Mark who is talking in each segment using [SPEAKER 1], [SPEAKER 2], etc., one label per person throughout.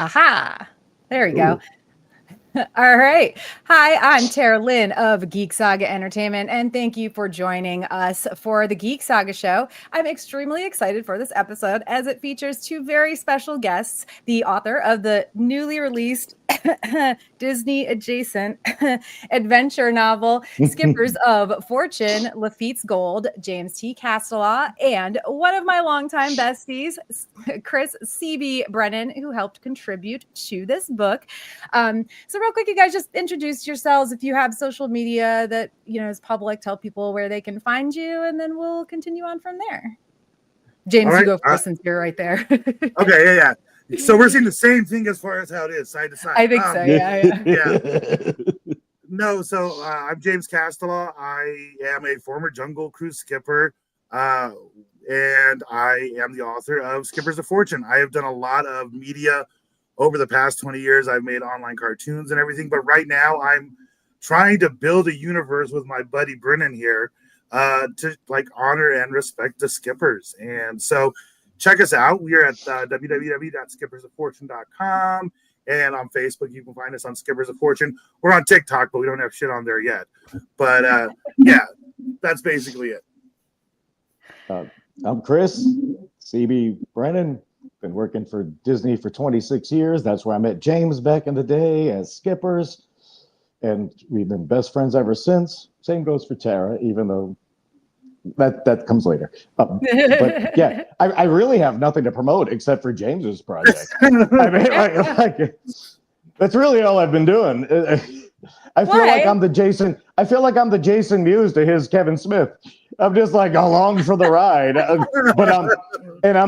[SPEAKER 1] Aha. There we go.
[SPEAKER 2] Ooh.
[SPEAKER 1] All right. Hi, I'm Tara Lynn of Geek Saga Entertainment, and thank you for joining us for the Geek Saga Show. I'm extremely excited for this episode as it features two very special guests, the author of the newly released Disney adjacent adventure novel Skippers of Fortune, Lafitte's Gold, James T. Castellaw, and one of my longtime besties, Chris C.B. Brennan, who helped contribute to this book. So real quick, you guys just introduce yourselves. If you have social media that, is public, tell people where they can find you, and then we'll continue on from there. James, you go first since you're right there.
[SPEAKER 3] Okay, yeah. So we're seeing the same thing as far as how it is, side to side.
[SPEAKER 1] I think so, yeah.
[SPEAKER 3] No, so I'm James Castellaw. I am a former Jungle Cruise skipper, and I am the author of Skippers of Fortune. I have done a lot of media over the past 20 years. I've made online cartoons and everything, but right now I'm trying to build a universe with my buddy Brennan here to honor and respect the skippers. And so check us out. We are at www.skippersoffortune.com, and on Facebook you can find us on Skippers of Fortune. We're on TikTok, but we don't have shit on there yet. But yeah, that's basically it.
[SPEAKER 2] I'm Chris CB Brennan. Been working for Disney for 26 years. That's where I met James back in the day as skippers. And we've been best friends ever since. Same goes for Tara, even though that comes later. But yeah, I really have nothing to promote except for James's project. I mean, that's really all I've been doing. I feel like I'm the Jason. I feel like I'm the Jason Mewes to his Kevin Smith. I'm just along for the ride, but I'm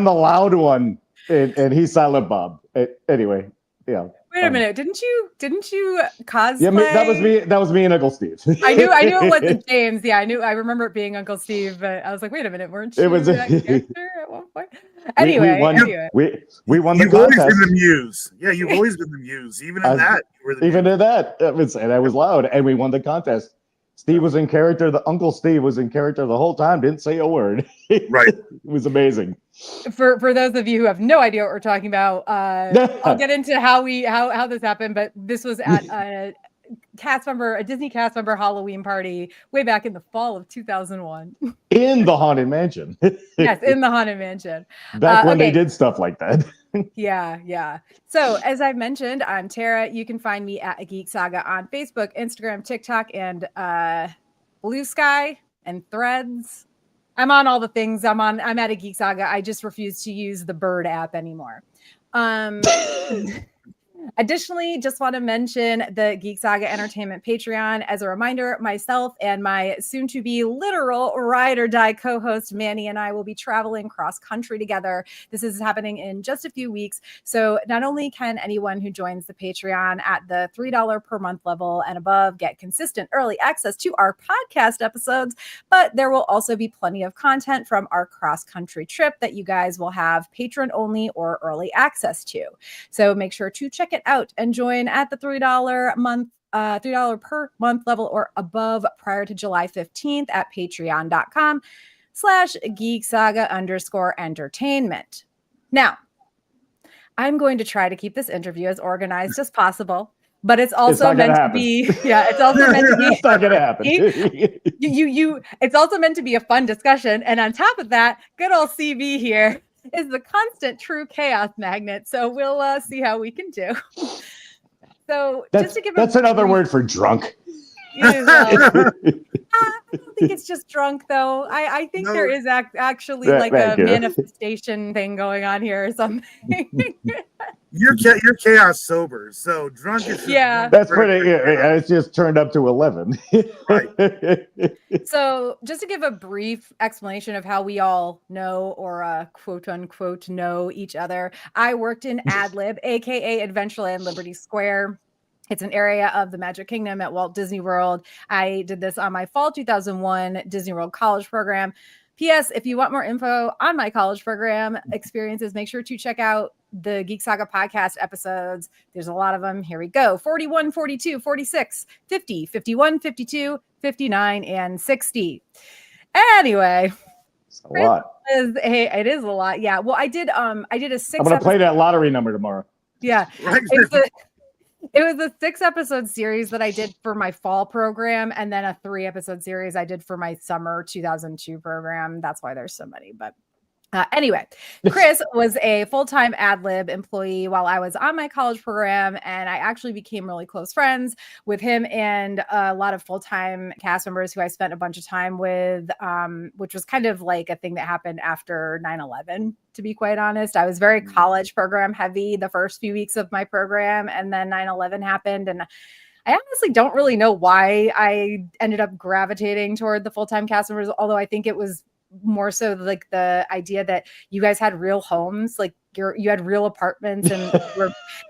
[SPEAKER 2] the loud one, and he's Silent Bob. Anyway, yeah.
[SPEAKER 1] Wait a minute! Didn't you cosplay?
[SPEAKER 2] Yeah, that was me and Uncle Steve.
[SPEAKER 1] I knew it wasn't James. Yeah, I remember it being Uncle Steve, but I was like, wait a minute, weren't you that character at one point? Anyway,
[SPEAKER 2] we won the contest.
[SPEAKER 3] You've always been the Muse. Yeah, you've always been the Muse. Even in that,
[SPEAKER 2] I was loud, and we won the contest. Steve was in character. Uncle Steve was in character the whole time. Didn't say a word.
[SPEAKER 3] Right.
[SPEAKER 2] It was amazing.
[SPEAKER 1] For those of you who have no idea what we're talking about, I'll get into how this happened. But this was at a Disney cast member Halloween party way back in the fall of 2001.
[SPEAKER 2] In the Haunted Mansion.
[SPEAKER 1] Yes, in the Haunted Mansion.
[SPEAKER 2] Back when they did stuff like that.
[SPEAKER 1] Yeah. So as I mentioned, I'm Tara. You can find me at Geek Saga on Facebook, Instagram, TikTok, and Blue Sky and Threads. I'm on all the things. I'm at a Geek Saga. I just refuse to use the Bird app anymore. Additionally, just want to mention the Geek Saga Entertainment Patreon. As a reminder, myself and my soon-to-be literal ride or die co-host Manny and I will be traveling cross-country together. This is happening in just a few weeks. So not only can anyone who joins the Patreon at the $3 per month level and above get consistent early access to our podcast episodes, but there will also be plenty of content from our cross-country trip that you guys will have patron-only or early access to. So make sure to check it out and join at the $3 per month level or above prior to July 15th at patreon.com/geeksaga_entertainment. Now, I'm going to try to keep this interview as organized as possible, but it's also meant to be, it's also meant to be,
[SPEAKER 2] it's not going to happen.
[SPEAKER 1] It's also meant to be a fun discussion. And on top of that, good old CB here is the constant true chaos magnet. So we'll see how we can do. So just to give
[SPEAKER 2] that's another word for drunk.
[SPEAKER 1] I don't think it's just drunk though. I think there is actually a manifestation thing going on here or something.
[SPEAKER 3] You're chaos sober, so drunk is
[SPEAKER 2] that's pretty. It's just turned up to 11.
[SPEAKER 3] Right.
[SPEAKER 1] So just to give a brief explanation of how we all know or quote unquote know each other, I worked in AdLib, aka Adventureland Liberty Square. It's an area of the Magic Kingdom at Walt Disney World. I did this on my fall 2001 Disney World college program. P.S. If you want more info on my college program experiences, make sure to check out the Geek Saga podcast episodes. There's a lot of them. Here we go. 41, 42, 46, 50, 51, 52, 59, and 60. Anyway.
[SPEAKER 2] It's a lot.
[SPEAKER 1] It is a lot. Yeah. Well, I did a 6.
[SPEAKER 2] I'm going to play that lottery number tomorrow.
[SPEAKER 1] Yeah.
[SPEAKER 3] Right?
[SPEAKER 1] It was a 6-episode series that I did for my fall program, and then a 3-episode series I did for my summer 2002 program. That's why there's so many. But anyway, Chris was a full-time ad lib employee while I was on my college program, and I actually became really close friends with him and a lot of full-time cast members who I spent a bunch of time with, which was kind of like a thing that happened after 9/11, to be quite honest. I was very college program heavy the first few weeks of my program, and then 9/11 happened, and I honestly don't really know why I ended up gravitating toward the full-time cast members, although I think it was more so like the idea that you guys had real homes, like you had real apartments, and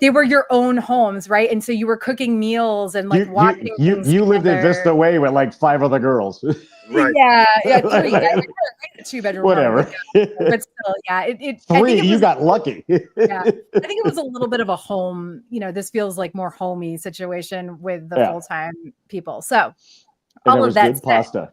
[SPEAKER 1] they were your own homes, right? And so you were cooking meals and like watching
[SPEAKER 2] you lived in Vista Way with like 5 other girls.
[SPEAKER 3] Right.
[SPEAKER 1] Yeah, 3. I had a 2-bedroom
[SPEAKER 2] whatever.
[SPEAKER 1] home, but still, yeah. It
[SPEAKER 2] 3,
[SPEAKER 1] I think it was,
[SPEAKER 2] you got lucky.
[SPEAKER 1] yeah, I think it was a little bit of a home. This feels like more homey situation with the full-time people. So all of that said,
[SPEAKER 2] pasta.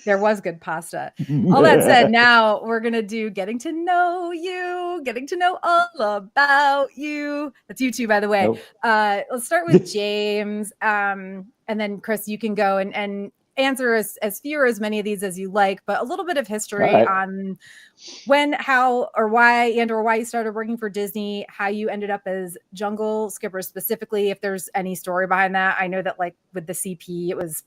[SPEAKER 1] There was good pasta. All that said, now we're going to do getting to know you, getting to know all about you. That's you too, by the way.
[SPEAKER 2] Nope.
[SPEAKER 1] Let's start with James. And then Chris, you can go and answer as few or as many of these as you like, but a little bit of history on when, how, or why you started working for Disney, how you ended up as Jungle Skipper specifically, if there's any story behind that. I know that like with the CP, it was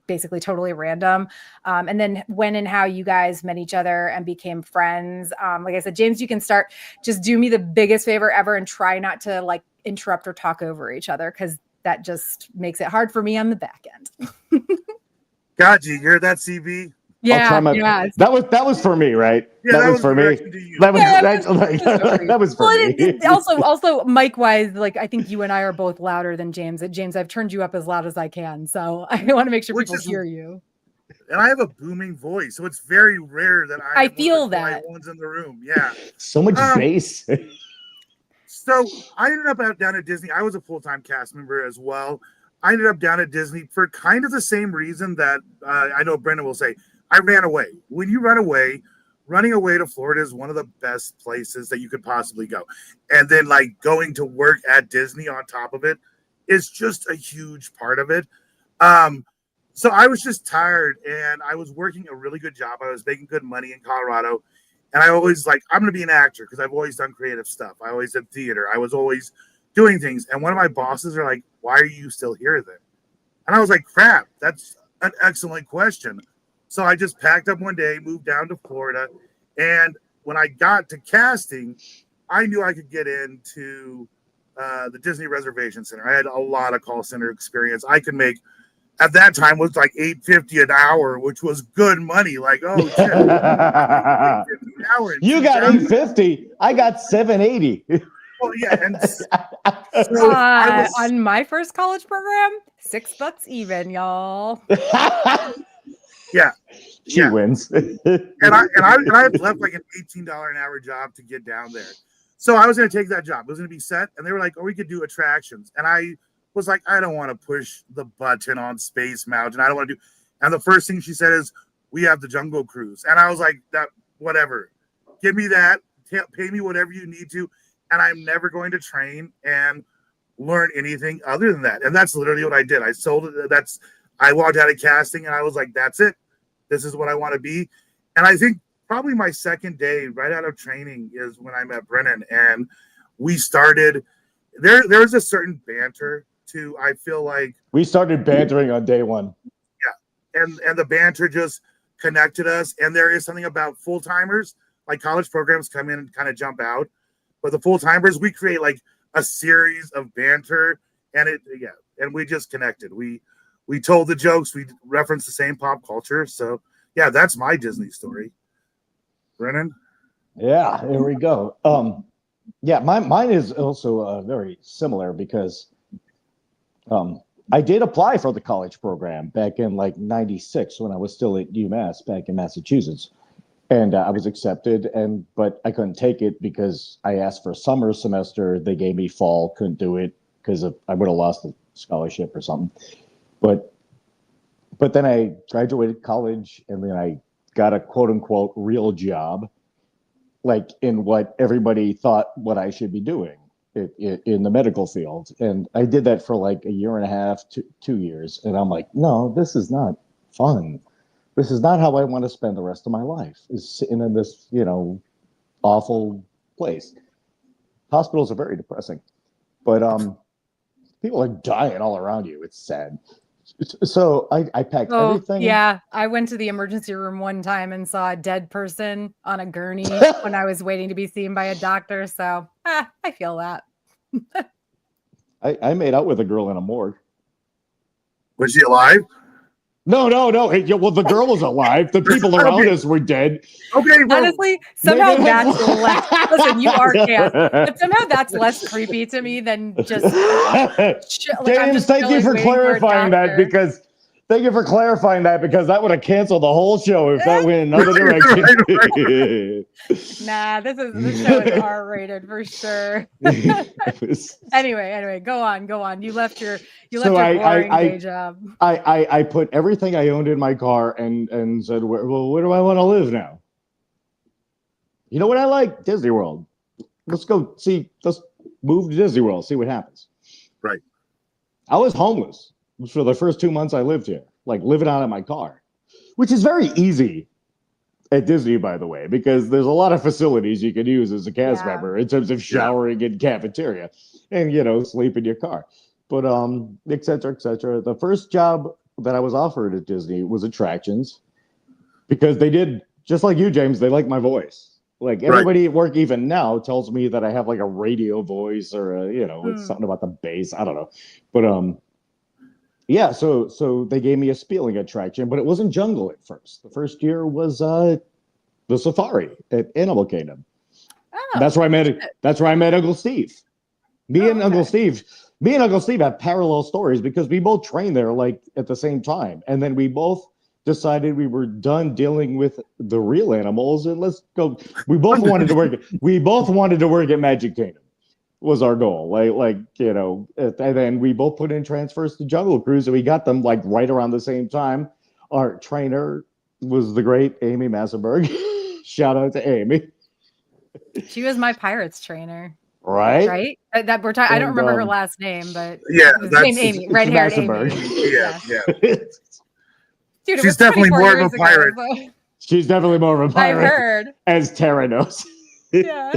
[SPEAKER 1] basically totally random. And then when and how you guys met each other and became friends. Like I said, James, you can start. Just do me the biggest favor ever and try not to like interrupt or talk over each other, because that just makes it hard for me on the back end.
[SPEAKER 3] God, you hear that, CB?
[SPEAKER 1] Yeah,
[SPEAKER 2] that was for me, right?
[SPEAKER 3] Yeah,
[SPEAKER 2] that was for me. That was for me.
[SPEAKER 1] Also, Mike wise, like I think you and I are both louder than James. James, I've turned you up as loud as I can, so I want to make sure people hear you.
[SPEAKER 3] And I have a booming voice, so it's very rare that I
[SPEAKER 1] feel that
[SPEAKER 3] ones in the room. Yeah,
[SPEAKER 2] so much bass.
[SPEAKER 3] So I ended up down at Disney. I was a full-time cast member as well. I ended up down at Disney for kind of the same reason that I know Brennan will say. I ran away. When you run away, running away to Florida is one of the best places that you could possibly go. And then like going to work at Disney on top of it is just a huge part of it. So I was just tired, and I was working a really good job. I was making good money in Colorado. And I always like, I'm going to be an actor because I've always done creative stuff. I always did theater. I was always doing things. And one of my bosses are like, why are you still here then? And I was like, crap, that's an excellent question. So I just packed up one day, moved down to Florida. And when I got to casting, I knew I could get into the Disney Reservation Center. I had a lot of call center experience. I could make, at that time, was like $8.50 an hour, which was good money. Like, oh, shit.
[SPEAKER 2] You got $8.50. I got $7.80.
[SPEAKER 3] Well, yeah. And
[SPEAKER 1] so on my first college program, $6 even, y'all.
[SPEAKER 3] Yeah,
[SPEAKER 2] she wins.
[SPEAKER 3] and I had left like an $18 an hour job to get down there, so I was going to take that job. It was going to be set, and they were like, "Oh, we could do attractions," and I was like, "I don't want to push the button on Space Mountain. I don't want to do." And the first thing she said is, "We have the Jungle Cruise," and I was like, "That whatever, give me that, pay me whatever you need to," and I'm never going to train and learn anything other than that. And that's literally what I did. I sold it. I walked out of casting, and I was like, "That's it. This is what I want to be." And I think probably my second day right out of training is when I met Brennan, and we started there's a certain banter to, I feel like
[SPEAKER 2] we started bantering on day one.
[SPEAKER 3] Yeah. And the banter just connected us. And there is something about full-timers, like college programs come in and kind of jump out, but the full-timers, we create like a series of banter, and and we just connected. We told the jokes. We referenced the same pop culture. So, yeah, that's my Disney story. Brennan?
[SPEAKER 2] Yeah, here we go. Yeah, mine is also very similar because I did apply for the college program back in like 96 when I was still at UMass back in Massachusetts. And I was accepted, but I couldn't take it because I asked for a summer semester. They gave me fall, couldn't do it because I would have lost the scholarship or something. But then I graduated college, and then I got a quote unquote real job, like in what everybody thought what I should be doing. in the medical field. And I did that for like a year and a half, 2 years. And I'm like, no, this is not fun. This is not how I want to spend the rest of my life, is sitting in this, awful place. Hospitals are very depressing, but people are dying all around you. It's sad. So I packed everything.
[SPEAKER 1] Yeah, I went to the emergency room one time and saw a dead person on a gurney when I was waiting to be seen by a doctor. So I feel that.
[SPEAKER 2] I made out with a girl in a morgue.
[SPEAKER 3] Was she alive?
[SPEAKER 2] No. Hey, well, the girl was alive. The people around us were dead.
[SPEAKER 3] Okay, well,
[SPEAKER 1] Honestly, somehow that's less. Listen, you are chaos, but somehow that's less creepy to me than just.
[SPEAKER 2] James, thank you for clarifying that because. Thank you for clarifying that because that would have canceled the whole show if that went another direction.
[SPEAKER 1] Nah, this show is R-rated for sure. Anyway, go on. You left your boring day job.
[SPEAKER 2] I put everything I owned in my car and said, well, where do I want to live now? You know what I like? Disney World. Let's move to Disney World, see what happens.
[SPEAKER 3] Right.
[SPEAKER 2] I was homeless for the first 2 months I lived here, like living out of my car, which is very easy at Disney, by the way, because there's a lot of facilities you can use as a cast member in terms of showering and cafeteria and, sleep in your car. But, et cetera, et cetera. The first job that I was offered at Disney was attractions because they did, just like you, James, they like my voice. Like everybody at work, even now, tells me that I have like a radio voice or, it's something about the bass. I don't know. But, yeah, so they gave me a spieling attraction, but it wasn't jungle at first. The first year was the safari at Animal Kingdom. Oh, that's where I met Uncle Steve. Me and Uncle Steve have parallel stories because we both trained there like at the same time, and then we both decided we were done dealing with the real animals and let's go. We both wanted to work at Magic Kingdom. Was our goal, and then we both put in transfers to Jungle Cruise, and we got them like right around the same time. Our trainer was the great Amy Massenberg. Shout out to Amy.
[SPEAKER 1] She was my Pirates trainer.
[SPEAKER 2] Right.
[SPEAKER 1] That we're talking. I don't remember her last name, but
[SPEAKER 3] that's
[SPEAKER 1] Amy, red-haired Amy.
[SPEAKER 3] Yeah.
[SPEAKER 1] Dude,
[SPEAKER 3] she's definitely more of a pirate.
[SPEAKER 2] She's definitely more of a pirate.
[SPEAKER 1] I've heard,
[SPEAKER 2] as Tara knows.
[SPEAKER 1] Yeah.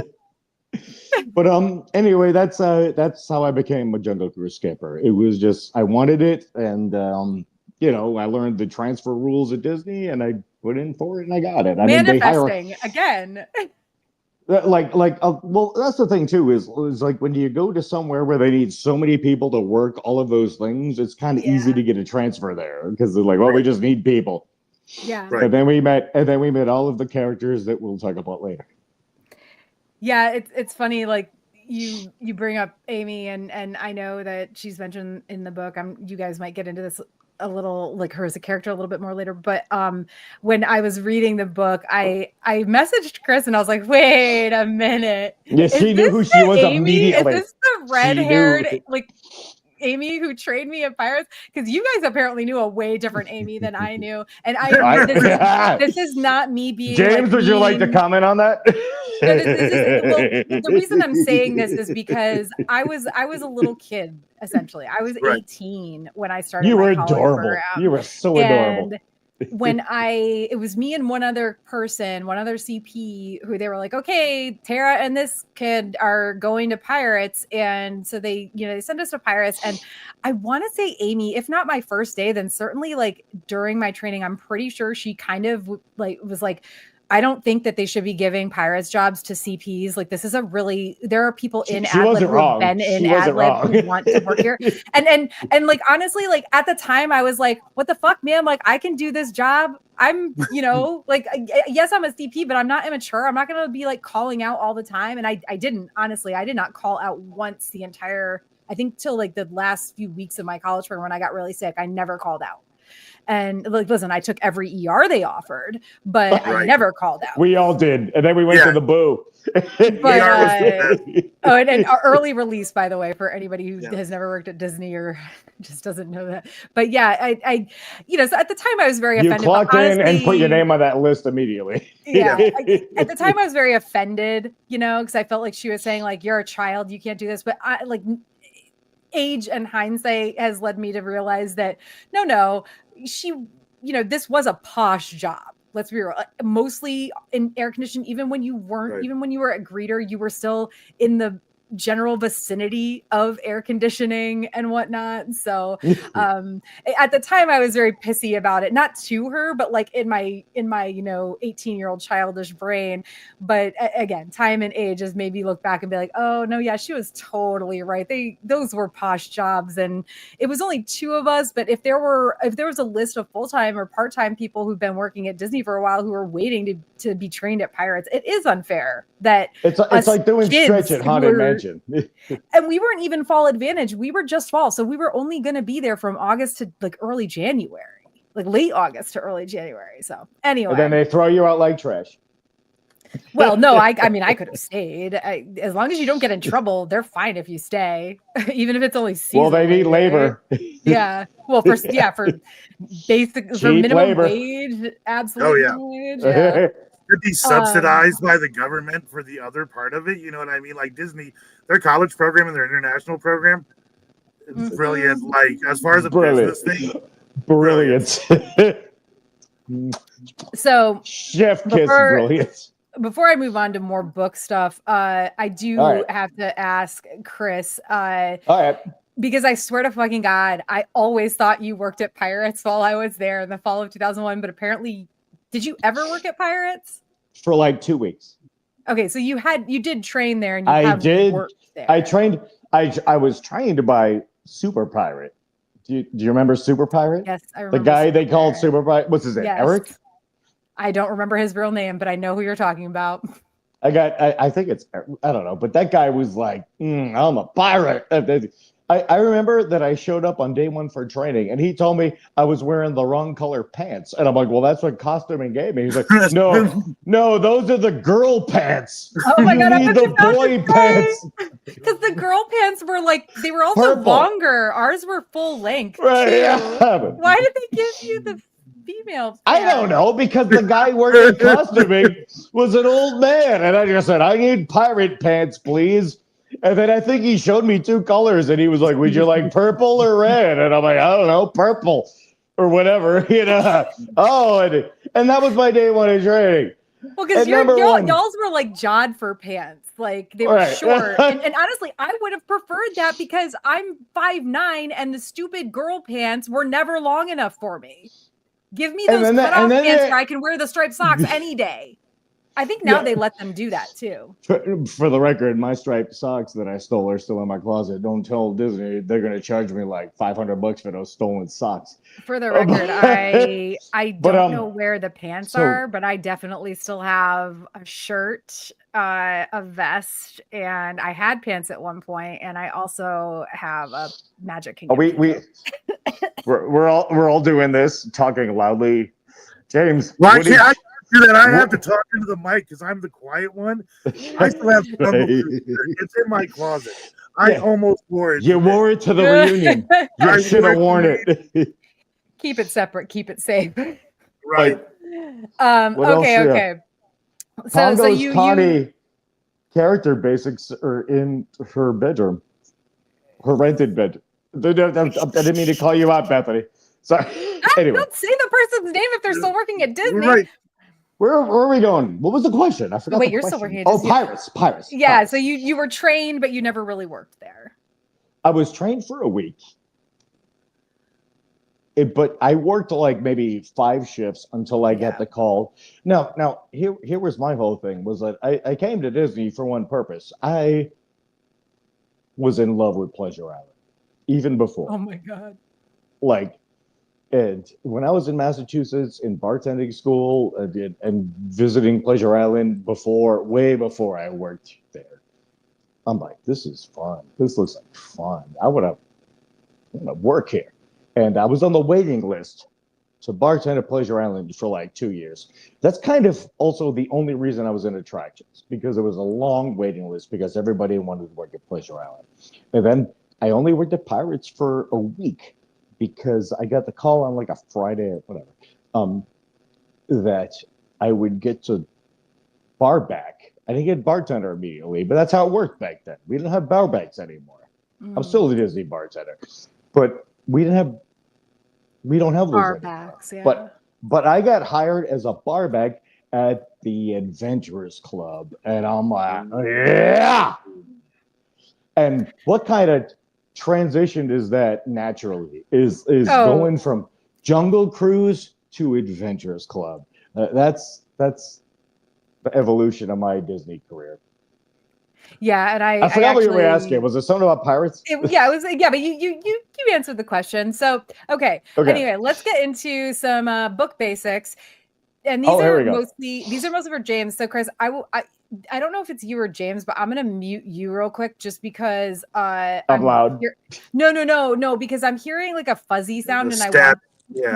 [SPEAKER 2] But anyway, that's how I became a Jungle Cruise skipper. It was just I wanted it, and I learned the transfer rules at Disney, and I put in for it, and I got it.
[SPEAKER 1] Manifesting again.
[SPEAKER 2] Well, that's the thing too. Is like when you go to somewhere where they need so many people to work all of those things, it's kind of easy to get a transfer there because they're like, well, we just need people.
[SPEAKER 1] Yeah.
[SPEAKER 3] Right.
[SPEAKER 2] And then we met all of the characters that we'll talk about later.
[SPEAKER 1] Yeah, it's funny. Like you bring up Amy, and I know that she's mentioned in the book. You guys might get into this a little, like her as a character a little bit more later. But when I was reading the book, I messaged Chris and I was like, wait a minute.
[SPEAKER 2] Yeah, she knew who she was immediately.
[SPEAKER 1] Is this the red-haired Amy who trained me at Pirates? Because you guys apparently knew a way different Amy than I knew, and this is not me being
[SPEAKER 2] James. Would you like to comment on that?
[SPEAKER 1] The reason I'm saying this is because I was a little kid essentially. I was 18 when I started.
[SPEAKER 2] You were adorable. Program. You were so adorable.
[SPEAKER 1] When it was me and one other CP who they were like, okay, Tara and this kid are going to Pirates. And so they sent us to Pirates. And I want to say Amy, if not my first day, then certainly like during my training, I'm pretty sure she kind of was like, I don't think that they should be giving Pirates jobs to CPs. Like this is there are people in Ad-Lib who have been in Ad-Lib who want to work here. And like, honestly, like at the time I was like, what the fuck, man? Like I can do this job. I'm, like, yes, I'm a CP, but I'm not immature. I'm not going to be like calling out all the time. And I didn't, honestly, I did not call out once I think till like the last few weeks of my college program when I got really sick, I never called out. And like, listen, I took every ER they offered, but I
[SPEAKER 3] Right.
[SPEAKER 1] never called out.
[SPEAKER 2] We all did, and then we went to the boo.
[SPEAKER 1] But
[SPEAKER 3] ER
[SPEAKER 1] and early release, by the way, for anybody who
[SPEAKER 3] Yeah.
[SPEAKER 1] has never worked at Disney or just doesn't know that. But yeah, I so at the time I was very
[SPEAKER 2] You
[SPEAKER 1] offended.
[SPEAKER 2] clocked
[SPEAKER 1] but
[SPEAKER 2] in and put your
[SPEAKER 1] honestly,
[SPEAKER 2] name on that list immediately.
[SPEAKER 1] Yeah, at the time I was very offended, because I felt like she was saying like, you're a child, you can't do this. But I like age and hindsight has led me to realize that no, she, this was a posh job. Let's be real. Mostly in air conditioning, even when you weren't,
[SPEAKER 3] Right.
[SPEAKER 1] even when you were a greeter, you were still in the general vicinity of air conditioning and whatnot. So at the time I was very pissy about it, not to her, but like in my 18-year-old childish brain. But again, time and age has made me look back and be like, oh no, yeah, she was totally right. Those were posh jobs, and it was only two of us. But if there was a list of full-time or part-time people who've been working at Disney for a while who are waiting to be trained at Pirates, it is unfair that
[SPEAKER 2] it's like doing stretch at Haunted Mansion.
[SPEAKER 1] And we weren't even fall advantage. We were just fall. So we were only going to be there from August to like early January, like late August to early January. So anyway.
[SPEAKER 2] And then they throw you out like trash.
[SPEAKER 1] Well, no, I mean, I could have stayed. As long as you don't get in trouble, they're fine if you stay, even if it's only seasonal.
[SPEAKER 2] Well, they need labor.
[SPEAKER 1] Yeah. Well, for basic,
[SPEAKER 2] Cheap
[SPEAKER 1] for minimum
[SPEAKER 2] labor.
[SPEAKER 1] wage, absolute minimum wage. Yeah.
[SPEAKER 3] Could be subsidized by the government for the other part of it. You know what I mean? Like Disney, their college program and their international program, it's brilliant. Like as far as a business thing,
[SPEAKER 2] brilliant.
[SPEAKER 1] So
[SPEAKER 2] Chef kiss brilliant.
[SPEAKER 1] Before I move on to more book stuff, I do have to ask Chris.
[SPEAKER 2] All right.
[SPEAKER 1] Because I swear to fucking God, I always thought you worked at Pirates while I was there in the fall of 2001. But apparently, did you ever work at Pirates?
[SPEAKER 2] For like 2 weeks.
[SPEAKER 1] Okay, so you did train there, and worked there.
[SPEAKER 2] I trained. I was trained by Super Pirate. Do you remember Super Pirate?
[SPEAKER 1] Yes, I remember.
[SPEAKER 2] The guy they called Super Pirate. What's his name?
[SPEAKER 1] Yes.
[SPEAKER 2] Eric?
[SPEAKER 1] I don't remember his real name, but I know who you're talking about.
[SPEAKER 2] I think it's, I don't know, but that guy was like, I'm a pirate. I remember that I showed up on day one for training, and he told me I was wearing the wrong color pants. And I'm like, well, that's what costuming gave me. He's like, no, those are the girl pants.
[SPEAKER 1] Oh my God,
[SPEAKER 2] you need the boy pants.
[SPEAKER 1] Because the girl pants were like, they were also longer. Ours were full length.
[SPEAKER 2] Right, yeah.
[SPEAKER 1] Why did they give you the female pants?
[SPEAKER 2] I don't know, because the guy working costuming was an old man. And I just said, I need pirate pants, please. And then I think he showed me two colors, and he was like, would you like purple or red? And I'm like, I don't know, purple or whatever, and that was my day one of training.
[SPEAKER 1] Well, because y'all's were like Jodhpur pants, like they were short. and honestly, I would have preferred that because I'm 5'9", and the stupid girl pants were never long enough for me. Give me those cutoff pants where I can wear the striped socks any day. I think now they let them do that too.
[SPEAKER 2] For the record, my striped socks that I stole are still in my closet. Don't tell Disney; they're going to charge me like $500 for those stolen socks.
[SPEAKER 1] For the record, I don't know where the pants are, but I definitely still have a shirt, a vest, and I had pants at one point, and I also have a Magic Kingdom.
[SPEAKER 2] We're all doing this, talking loudly. James,
[SPEAKER 3] why can't I do that? I have to talk into the mic because I'm the quiet one. I still have it's in my closet. I almost wore it.
[SPEAKER 2] You wore it to the reunion. You should have worn it.
[SPEAKER 1] Keep it separate. Keep it safe.
[SPEAKER 3] Right.
[SPEAKER 1] Okay. So
[SPEAKER 2] Connie character basics are in her bedroom, her rented bedroom. I didn't mean to call you out, Bethany. Sorry. Anyway.
[SPEAKER 1] Don't say the person's name if they're still working at Disney.
[SPEAKER 3] Right.
[SPEAKER 2] Where are we going? What was the question? I forgot.
[SPEAKER 1] Wait, you're still working at
[SPEAKER 2] Disney. Pirates.
[SPEAKER 1] Yeah,
[SPEAKER 2] Pirates.
[SPEAKER 1] so you were trained, but you never really worked there.
[SPEAKER 2] I was trained for a week. But I worked like maybe 5 shifts until I got the call. Now here was my whole thing, was that I came to Disney for one purpose. I was in love with Pleasure Island, even before.
[SPEAKER 1] Oh my God.
[SPEAKER 2] And when I was in Massachusetts in bartending school, and visiting Pleasure Island way before I worked there, I'm like, this is fun. This looks like fun. I want to work here. And I was on the waiting list to bartend at Pleasure Island for like 2 years. That's kind of also the only reason I was in attractions, because there was a long waiting list because everybody wanted to work at Pleasure Island. And then I only worked at Pirates for a week because I got the call on like a Friday or whatever, that I would get to bar back. I didn't get bartender immediately, but that's how it worked back then. We didn't have bar backs anymore. I'm still the Disney bartender, but we don't have those
[SPEAKER 1] Bar
[SPEAKER 2] anymore.
[SPEAKER 1] backs, yeah.
[SPEAKER 2] But I got hired as a bar back at the Adventurers Club, and I'm like, yeah. And what kind of transition is that naturally? Is going from Jungle Cruise to Adventurers Club. That's the evolution of my Disney career.
[SPEAKER 1] Yeah, and
[SPEAKER 2] I forgot what you were asking. Was it something about pirates?
[SPEAKER 1] It was. Yeah, but you answered the question. So okay. Anyway, let's get into some book basics. And these are mostly for James. So Chris, I don't know if it's you or James, but I'm gonna mute you real quick just because
[SPEAKER 2] I'm loud.
[SPEAKER 1] No, because I'm hearing like a fuzzy sound and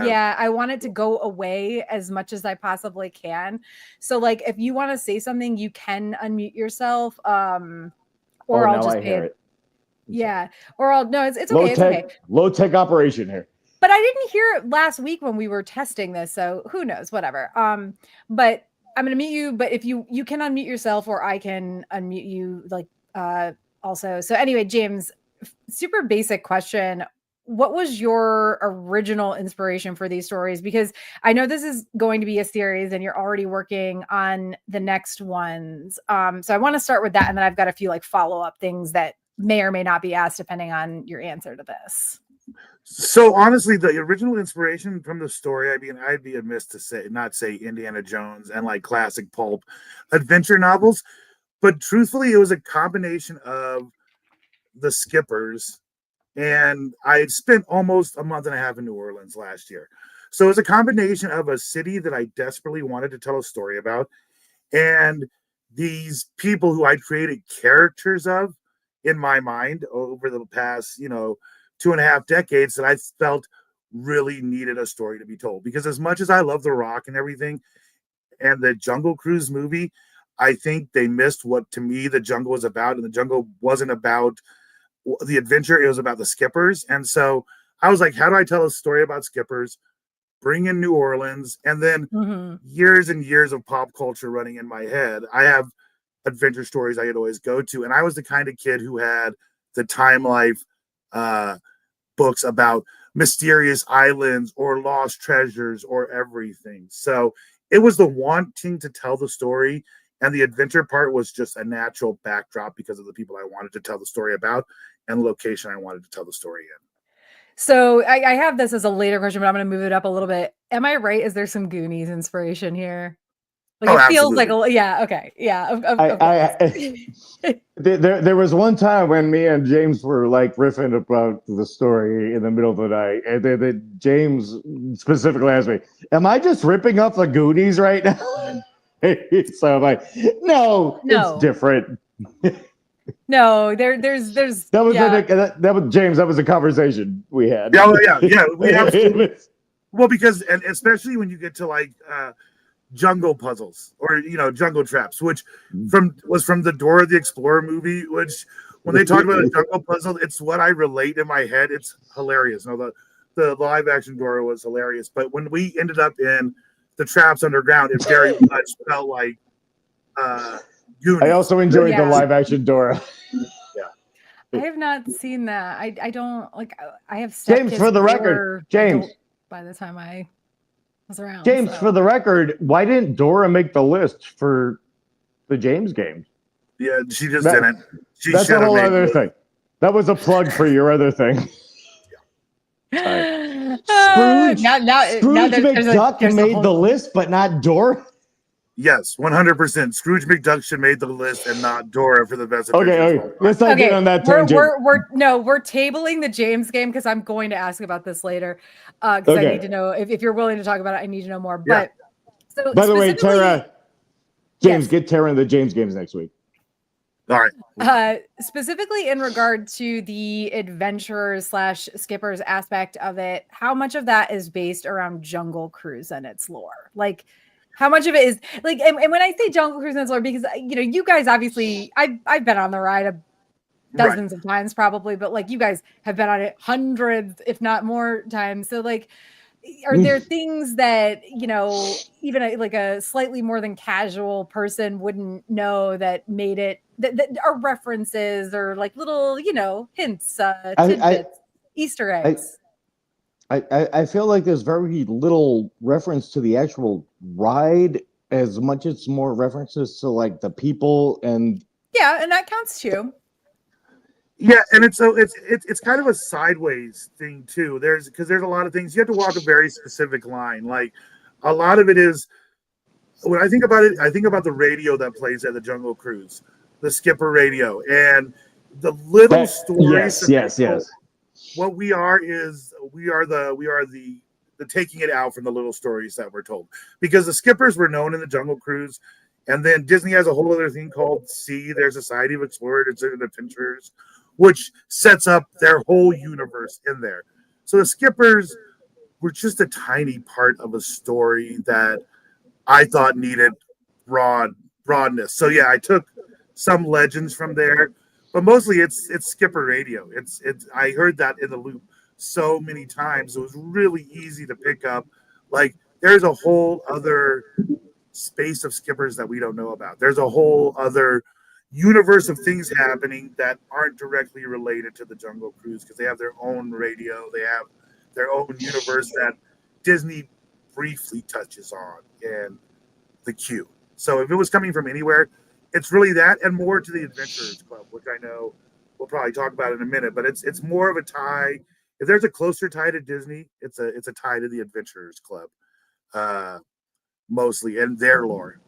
[SPEAKER 1] I want it to go away as much as I possibly can. So like if you want to say something, you can unmute yourself. Or I'll just pay it. Yeah. Or I'll it's okay. It's okay.
[SPEAKER 2] Low tech operation here.
[SPEAKER 1] But I didn't hear it last week when we were testing this, so who knows, whatever. But I'm gonna mute you, but if you can unmute yourself or I can unmute you like also. So anyway, James, super basic question. What was your original inspiration for these stories? Because I know this is going to be a series and you're already working on the next ones. So I want to start with that. And then I've got a few like follow-up things that may or may not be asked depending on your answer to this.
[SPEAKER 3] So honestly, the original inspiration from the story, I mean, I'd be amiss to not say Indiana Jones and like classic pulp adventure novels. But truthfully, it was a combination of the Skippers. And I had spent almost a month and a half in New Orleans last year. So it was a combination of a city that I desperately wanted to tell a story about and these people who I'd created characters of in my mind over the past, 2.5 decades that I felt really needed a story to be told. Because as much as I love The Rock and everything and the Jungle Cruise movie, I think they missed what to me the jungle was about. And the jungle wasn't about the adventure, it was about the Skippers. And so I was like, how do I tell a story about Skippers, bring in New Orleans, and then years and years of pop culture running in my head? I have adventure stories I could always go to, and I was the kind of kid who had the Time Life books about mysterious islands or lost treasures or everything. So it was the wanting to tell the story, and the adventure part was just a natural backdrop because of the people I wanted to tell the story about and the location I wanted to tell the story in.
[SPEAKER 1] So I have this as a later question, but I'm going to move it up a little bit. Am I right? Is there some Goonies inspiration here? Like it feels
[SPEAKER 3] absolutely.
[SPEAKER 1] like
[SPEAKER 2] There was one time when me and James were like riffing about the story in the middle of the night, and then James specifically asked me, "Am I just ripping up the Goonies right now?" So I'm like, no, it's different.
[SPEAKER 1] No, there's
[SPEAKER 2] that was James. That was a conversation we had.
[SPEAKER 3] Yeah. We absolutely. Well, because and especially when you get to like jungle puzzles or jungle traps, which was from the Dora the Explorer movie. Which when they talk about a jungle puzzle, it's what I relate in my head. It's hilarious. The live action Dora was hilarious, but when we ended up in the traps underground, it very much felt like Goonies.
[SPEAKER 2] I also enjoyed the live action Dora.
[SPEAKER 1] I have not seen that. I don't like. I have
[SPEAKER 2] James for the record. James,
[SPEAKER 1] by the time I was around.
[SPEAKER 2] James, for the record, why didn't Dora make the list for the James game?
[SPEAKER 3] Yeah, she just didn't.
[SPEAKER 2] That's a whole other thing. That was a plug for your other thing. Scrooge McDuck made the list, but not Dora.
[SPEAKER 3] Yes, 100%. Scrooge McDuck should made the list and not Dora for the best.
[SPEAKER 2] Okay. Let's not get on that tangent.
[SPEAKER 1] We're tabling the James game because I'm going to ask about this later. Because I need to know if you're willing to talk about it. I need to know more.
[SPEAKER 3] Yeah.
[SPEAKER 1] But
[SPEAKER 2] by the way, Tara, James, get Tara in the James games next week.
[SPEAKER 3] All right.
[SPEAKER 1] Specifically in regard to the adventurers / skippers aspect of it, how much of that is based around Jungle Cruise and its lore? Like, how much of it is like, and when I say Jungle Cruise and its lore, because you guys obviously, I've been on the ride dozens of times probably, but like you guys have been on it hundreds, if not more times. So like, are there things that even like a slightly more than casual person wouldn't know that made it that are references or like little hints, tidbits, Easter eggs?
[SPEAKER 2] I feel like there's very little reference to the actual ride, as much as more references to like the people and
[SPEAKER 1] and that counts too.
[SPEAKER 3] Yeah, and it's kind of a sideways thing too. There's a lot of things you have to walk a very specific line. Like a lot of it is when I think about it, I think about the radio that plays at the Jungle Cruise, the skipper radio, and the little stories.
[SPEAKER 2] Yes.
[SPEAKER 3] What we are is we are the taking it out from the little stories that we're told, because the skippers were known in the Jungle Cruise, and then Disney has a whole other thing called Sea, their Society of Explorers and Adventurers, which sets up their whole universe in there. So the skippers were just a tiny part of a story that I thought needed broadness. So yeah, I took some legends from there, but mostly it's skipper radio. It's I heard that in the loop so many times. It was really easy to pick up. Like there's a whole other space of skippers that we don't know about. There's a whole other universe of things happening that aren't directly related to the Jungle Cruise, because they have their own radio, they have their own universe that Disney briefly touches on in the queue. So if it was coming from anywhere, it's really that and more to the Adventurers Club, which I know we'll probably talk about in a minute, but it's more of a tie. If there's a closer tie to Disney, it's a tie to the Adventurers Club, mostly, and their lore.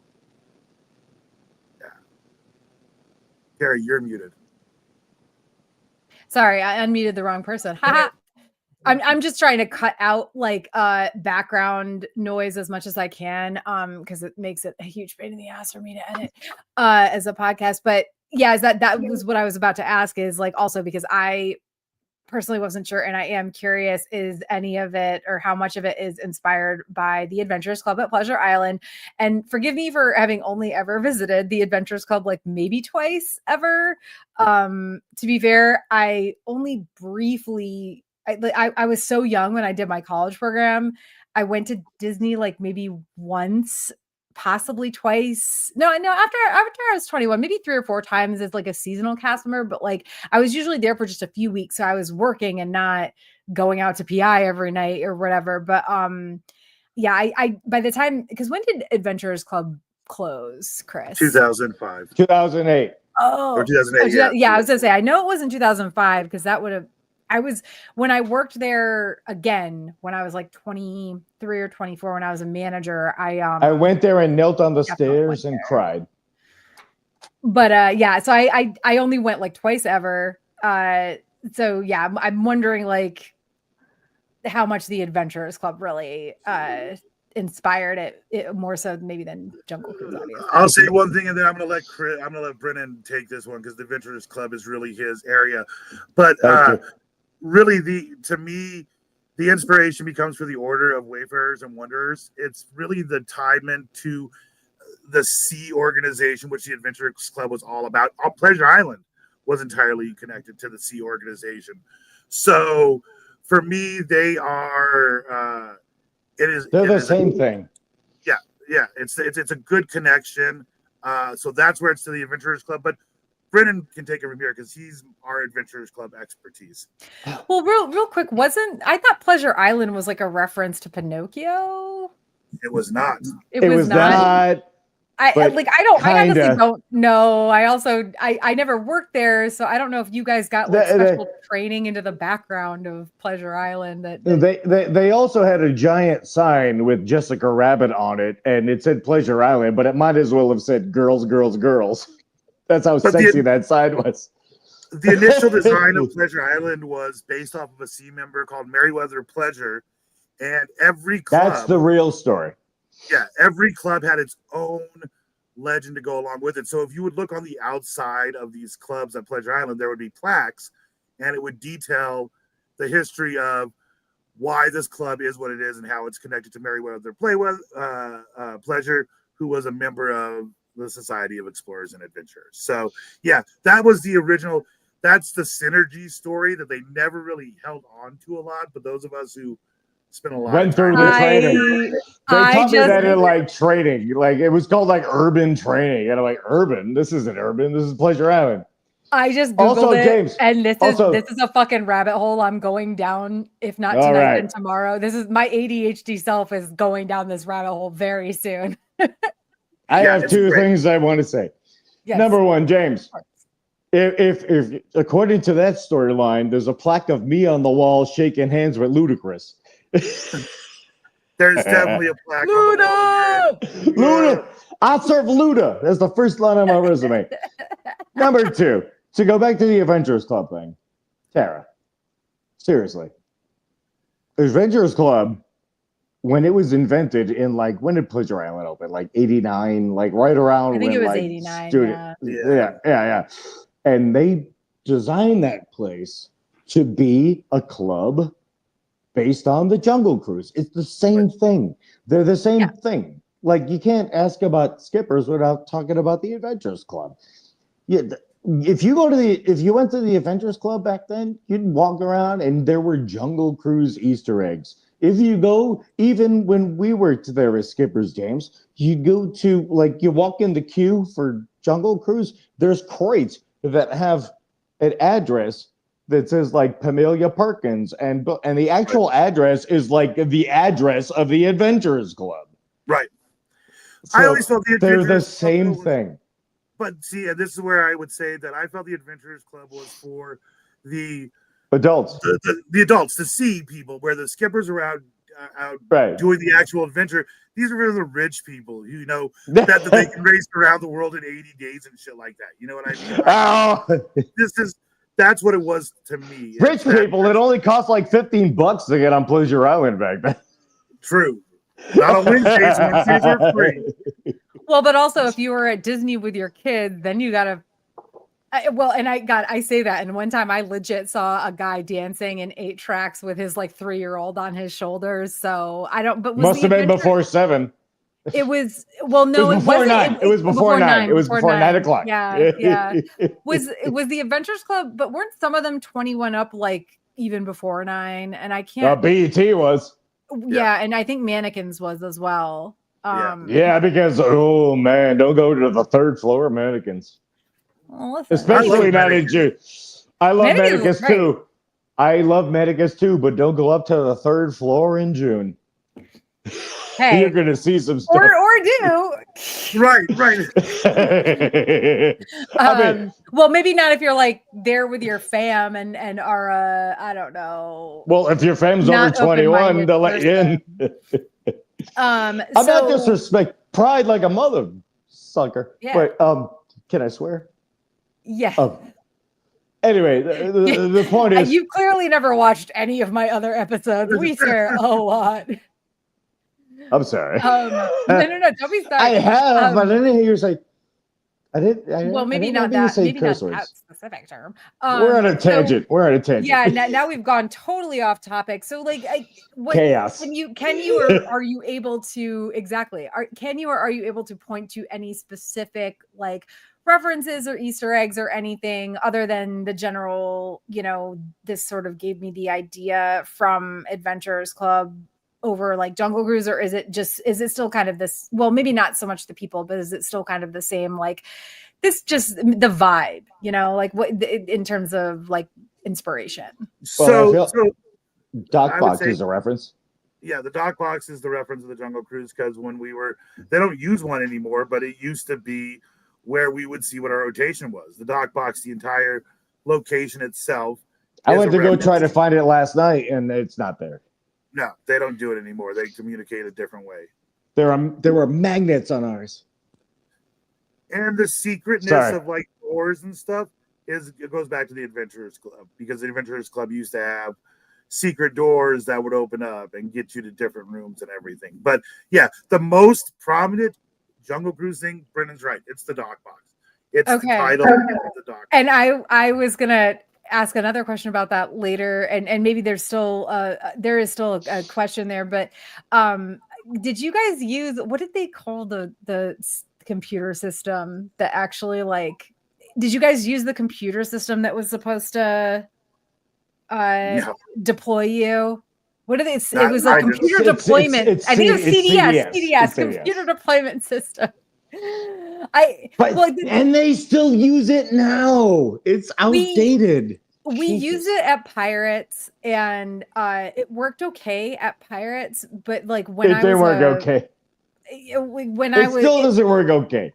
[SPEAKER 3] Gary, you're muted.
[SPEAKER 1] Sorry, I unmuted the wrong person. I'm just trying to cut out like background noise as much as I can, because it makes it a huge pain in the ass for me to edit as a podcast. But yeah, that was what I was about to ask, is like also because I personally wasn't sure, and I am curious, is any of it or how much of it is inspired by the Adventurers Club at Pleasure Island? And forgive me for having only ever visited the Adventurers Club like maybe twice ever. To be fair, I only briefly, I was so young when I did my college program. I went to Disney like maybe once, possibly twice. No, after I was 21, maybe 3 or 4 times as like a seasonal cast member, but like I was usually there for just a few weeks, so I was working and not going out to PI every night or whatever. But yeah, I by the time, because when did Adventurers Club close, Chris?
[SPEAKER 3] 2005.
[SPEAKER 2] 2008.
[SPEAKER 3] Or 2008.
[SPEAKER 1] Yeah, I was gonna say, I know it wasn't 2005, because that would have, when I worked there again, when I was like 23 or 24, when I was a manager, I
[SPEAKER 2] went there and knelt on the stairs and cried.
[SPEAKER 1] But yeah, so I only went like twice ever. So yeah, I'm wondering like how much the Adventurers Club really inspired it more so maybe than Jungle Cruise, obviously.
[SPEAKER 3] I'll say one thing, and then I'm gonna let Brennan take this one, because the Adventurers Club is really his area. But really, to me, the inspiration becomes for the Order of Wayfarers and Wanderers. It's really the tie-in to the Sea organization, which the Adventurers Club was all about. Pleasure Island was entirely connected to the Sea organization. So for me, they are.
[SPEAKER 2] They're the same thing.
[SPEAKER 3] Yeah. It's a good connection. So that's where it's to the Adventurers Club. But Brennan can take it from here, because he's our Adventurers Club expertise.
[SPEAKER 1] Well, real quick, I thought Pleasure Island was like a reference to Pinocchio?
[SPEAKER 3] It was not.
[SPEAKER 2] It was not.
[SPEAKER 1] I honestly don't know. I never worked there, so I don't know if you guys got like special training into the background of Pleasure Island.
[SPEAKER 2] They also had a giant sign with Jessica Rabbit on it, and it said Pleasure Island, but it might as well have said girls, girls, girls. That's how sexy that sign was.
[SPEAKER 3] The initial design of Pleasure Island was based off of a sea member called Meriwether Pleasure, and every club.
[SPEAKER 2] That's the real story.
[SPEAKER 3] Yeah, every club had its own legend to go along with it. So if you would look on the outside of these clubs at Pleasure Island, there would be plaques, and it would detail the history of why this club is what it is and how it's connected to Meriwether Pleasure, who was a member of the Society of Explorers and Adventurers. So yeah, that was the original. That's the synergy story that they never really held on to a lot. But those of us who spent a lot
[SPEAKER 2] Went
[SPEAKER 3] of time
[SPEAKER 2] through the training. They taught me that in like training. Like it was called like urban training. And I'm like, urban? This isn't urban. This is Pleasure Island.
[SPEAKER 1] I just Googled
[SPEAKER 2] also,
[SPEAKER 1] it,
[SPEAKER 2] James,
[SPEAKER 1] and this is a fucking rabbit hole I'm going down, if not tonight, then tomorrow. This is my ADHD self is going down this rabbit hole very soon.
[SPEAKER 2] I have two things I want to say. Yes. Number one, James, if according to that storyline, there's a plaque of me on the wall shaking hands with Ludacris.
[SPEAKER 3] There's definitely a plaque.
[SPEAKER 2] Luda! Luda! I serve Luda. That's the first line on my resume. Number two, to go back to the Adventurers Club thing, Tara, seriously, Adventurers Club, when it was invented in like, when did Pleasure Island open? Like 89, like right around.
[SPEAKER 1] I think
[SPEAKER 2] when,
[SPEAKER 1] it was
[SPEAKER 2] like,
[SPEAKER 1] 89.
[SPEAKER 2] Yeah. And they designed that place to be a club based on the Jungle Cruise. It's the same thing. They're the same thing. Like you can't ask about Skippers without talking about the Adventurers Club. Yeah, if you went to the Adventurers Club back then, you'd walk around and there were Jungle Cruise Easter eggs. If you go, even when we were there as Skippers, James, you go to like you walk in the queue for Jungle Cruise. There's crates that have an address that says like Pamelia Perkins, and the actual address is like the address of the Adventurers Club.
[SPEAKER 3] Right.
[SPEAKER 2] So
[SPEAKER 3] I always felt
[SPEAKER 2] they're the same thing.
[SPEAKER 3] But see, this is where I would say that I felt the Adventurers Club was for the
[SPEAKER 2] adults,
[SPEAKER 3] the adults, to see people, where the Skippers are out doing the actual adventure. These are the rich people, that they can race around the world in 80 days and shit like that. You know what I mean? That's what it was to me.
[SPEAKER 2] Rich people, it only cost like $15 to get on Pleasure Island back then.
[SPEAKER 3] True. Not on Wednesdays. Wednesdays are free.
[SPEAKER 1] Well, but also if you were at Disney with your kids, then you gotta. I say that, and one time I legit saw a guy dancing in 8 tracks with his like 3-year-old on his shoulders. So I don't. But
[SPEAKER 2] must have been before 7.
[SPEAKER 1] It was no,
[SPEAKER 2] it was before 9. It was before 9. It was before 9 o'clock.
[SPEAKER 1] Yeah. Was the Adventurers Club? But weren't some of them 21 up, like even before 9? And I can't.
[SPEAKER 2] BET was.
[SPEAKER 1] Yeah, and I think Mannequins was as well.
[SPEAKER 2] Yeah, because man, don't go to the 3rd floor of Mannequins.
[SPEAKER 1] Well,
[SPEAKER 2] especially not in June. I love Mannequins too. I love Mannequins too, but don't go up to the 3rd floor in June.
[SPEAKER 1] Hey,
[SPEAKER 2] you're gonna see some stuff.
[SPEAKER 1] Or do.
[SPEAKER 3] Right.
[SPEAKER 1] Well, maybe not if you're like there with your fam and are I don't know.
[SPEAKER 2] Well, if your fam's over 21, they'll let you in. I'm not disrespect pride like a mother sucker.
[SPEAKER 1] Yeah.
[SPEAKER 2] But can I swear?
[SPEAKER 1] Yeah.
[SPEAKER 2] Anyway, the point is,
[SPEAKER 1] you've clearly never watched any of my other episodes. We swear a lot.
[SPEAKER 2] I'm sorry.
[SPEAKER 1] No, don't be sorry.
[SPEAKER 2] I have, but I didn't hear you say.
[SPEAKER 1] Well, maybe not that. Maybe not that specific term.
[SPEAKER 2] We're on a tangent. We're on a tangent.
[SPEAKER 1] Yeah. Now we've gone totally off topic. So, like,
[SPEAKER 2] chaos.
[SPEAKER 1] Can you, or are you able to exactly? Can you, or are you able to point to any specific like references or Easter eggs or anything other than the general? This sort of gave me the idea from Adventurers Club over like Jungle Cruise, or is it still kind of this, well, maybe not so much the people, but is it still kind of the same, like this, just the vibe, like what in terms of like inspiration?
[SPEAKER 3] So
[SPEAKER 2] Doc Box is a reference.
[SPEAKER 3] Yeah, the Doc Box is the reference of the Jungle Cruise, because when they don't use one anymore, but it used to be where we would see what our rotation was. The Doc Box, the entire location itself.
[SPEAKER 2] I went to go try to find it last night, and it's not there.
[SPEAKER 3] No, they don't do it anymore. They communicate a different way.
[SPEAKER 2] There were magnets on ours.
[SPEAKER 3] And the secretness of like doors and stuff it goes back to the Adventurers Club, because the Adventurers Club used to have secret doors that would open up and get you to different rooms and everything. But yeah, the most prominent Jungle Cruising, Brennan's right. It's the dog box. It's
[SPEAKER 1] Okay.
[SPEAKER 3] the title of the dog box.
[SPEAKER 1] And I was gonna ask another question about that later, and maybe there is still a question there, but did you guys use, what did they call the computer system that actually, like, did you guys use the computer system that was supposed to
[SPEAKER 3] No.
[SPEAKER 1] deploy you? What did it?
[SPEAKER 3] Not-
[SPEAKER 1] It was a
[SPEAKER 3] I
[SPEAKER 1] computer
[SPEAKER 2] It's-
[SPEAKER 1] deployment.
[SPEAKER 2] it's
[SPEAKER 1] I think it was CDS.
[SPEAKER 2] It's
[SPEAKER 1] Computer deployment system.
[SPEAKER 2] And they still use it now. It's outdated.
[SPEAKER 1] We
[SPEAKER 2] Jesus.
[SPEAKER 1] used it at Pirates, and it worked okay at Pirates, but like when
[SPEAKER 2] It didn't work okay.
[SPEAKER 1] When
[SPEAKER 2] It still doesn't work okay.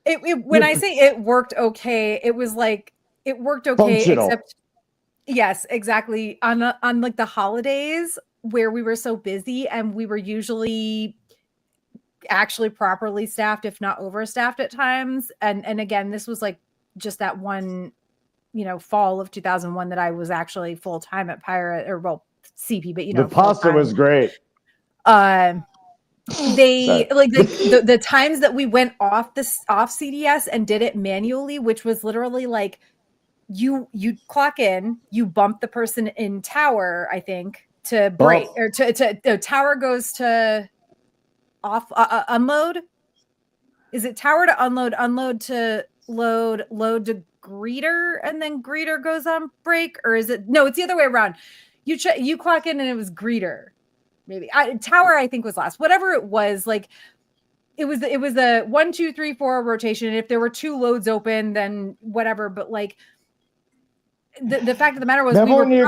[SPEAKER 1] When I say it worked okay, it was like it worked okay,
[SPEAKER 2] Functional.
[SPEAKER 1] except yes, exactly, on like the holidays where we were so busy, and we were usually actually properly staffed, if not overstaffed at times. And again, this was like just that one, fall of 2001 that I was actually full time at Pirate, or well, CP, but
[SPEAKER 2] The pasta was great.
[SPEAKER 1] They like the times that we went off CDS and did it manually, which was literally like you clock in, you bump the person in tower, I think, to break, or to the tower goes to off unload. Is it tower to unload to load to greeter, and then greeter goes on break? Or is it, no, it's the other way around. You clock in and it was greeter. Maybe tower, I think, was last. Whatever it was, like it was a 1, 2, 3, 4 rotation. If there were 2 loads open, then whatever. But like the fact of the matter was,
[SPEAKER 2] when we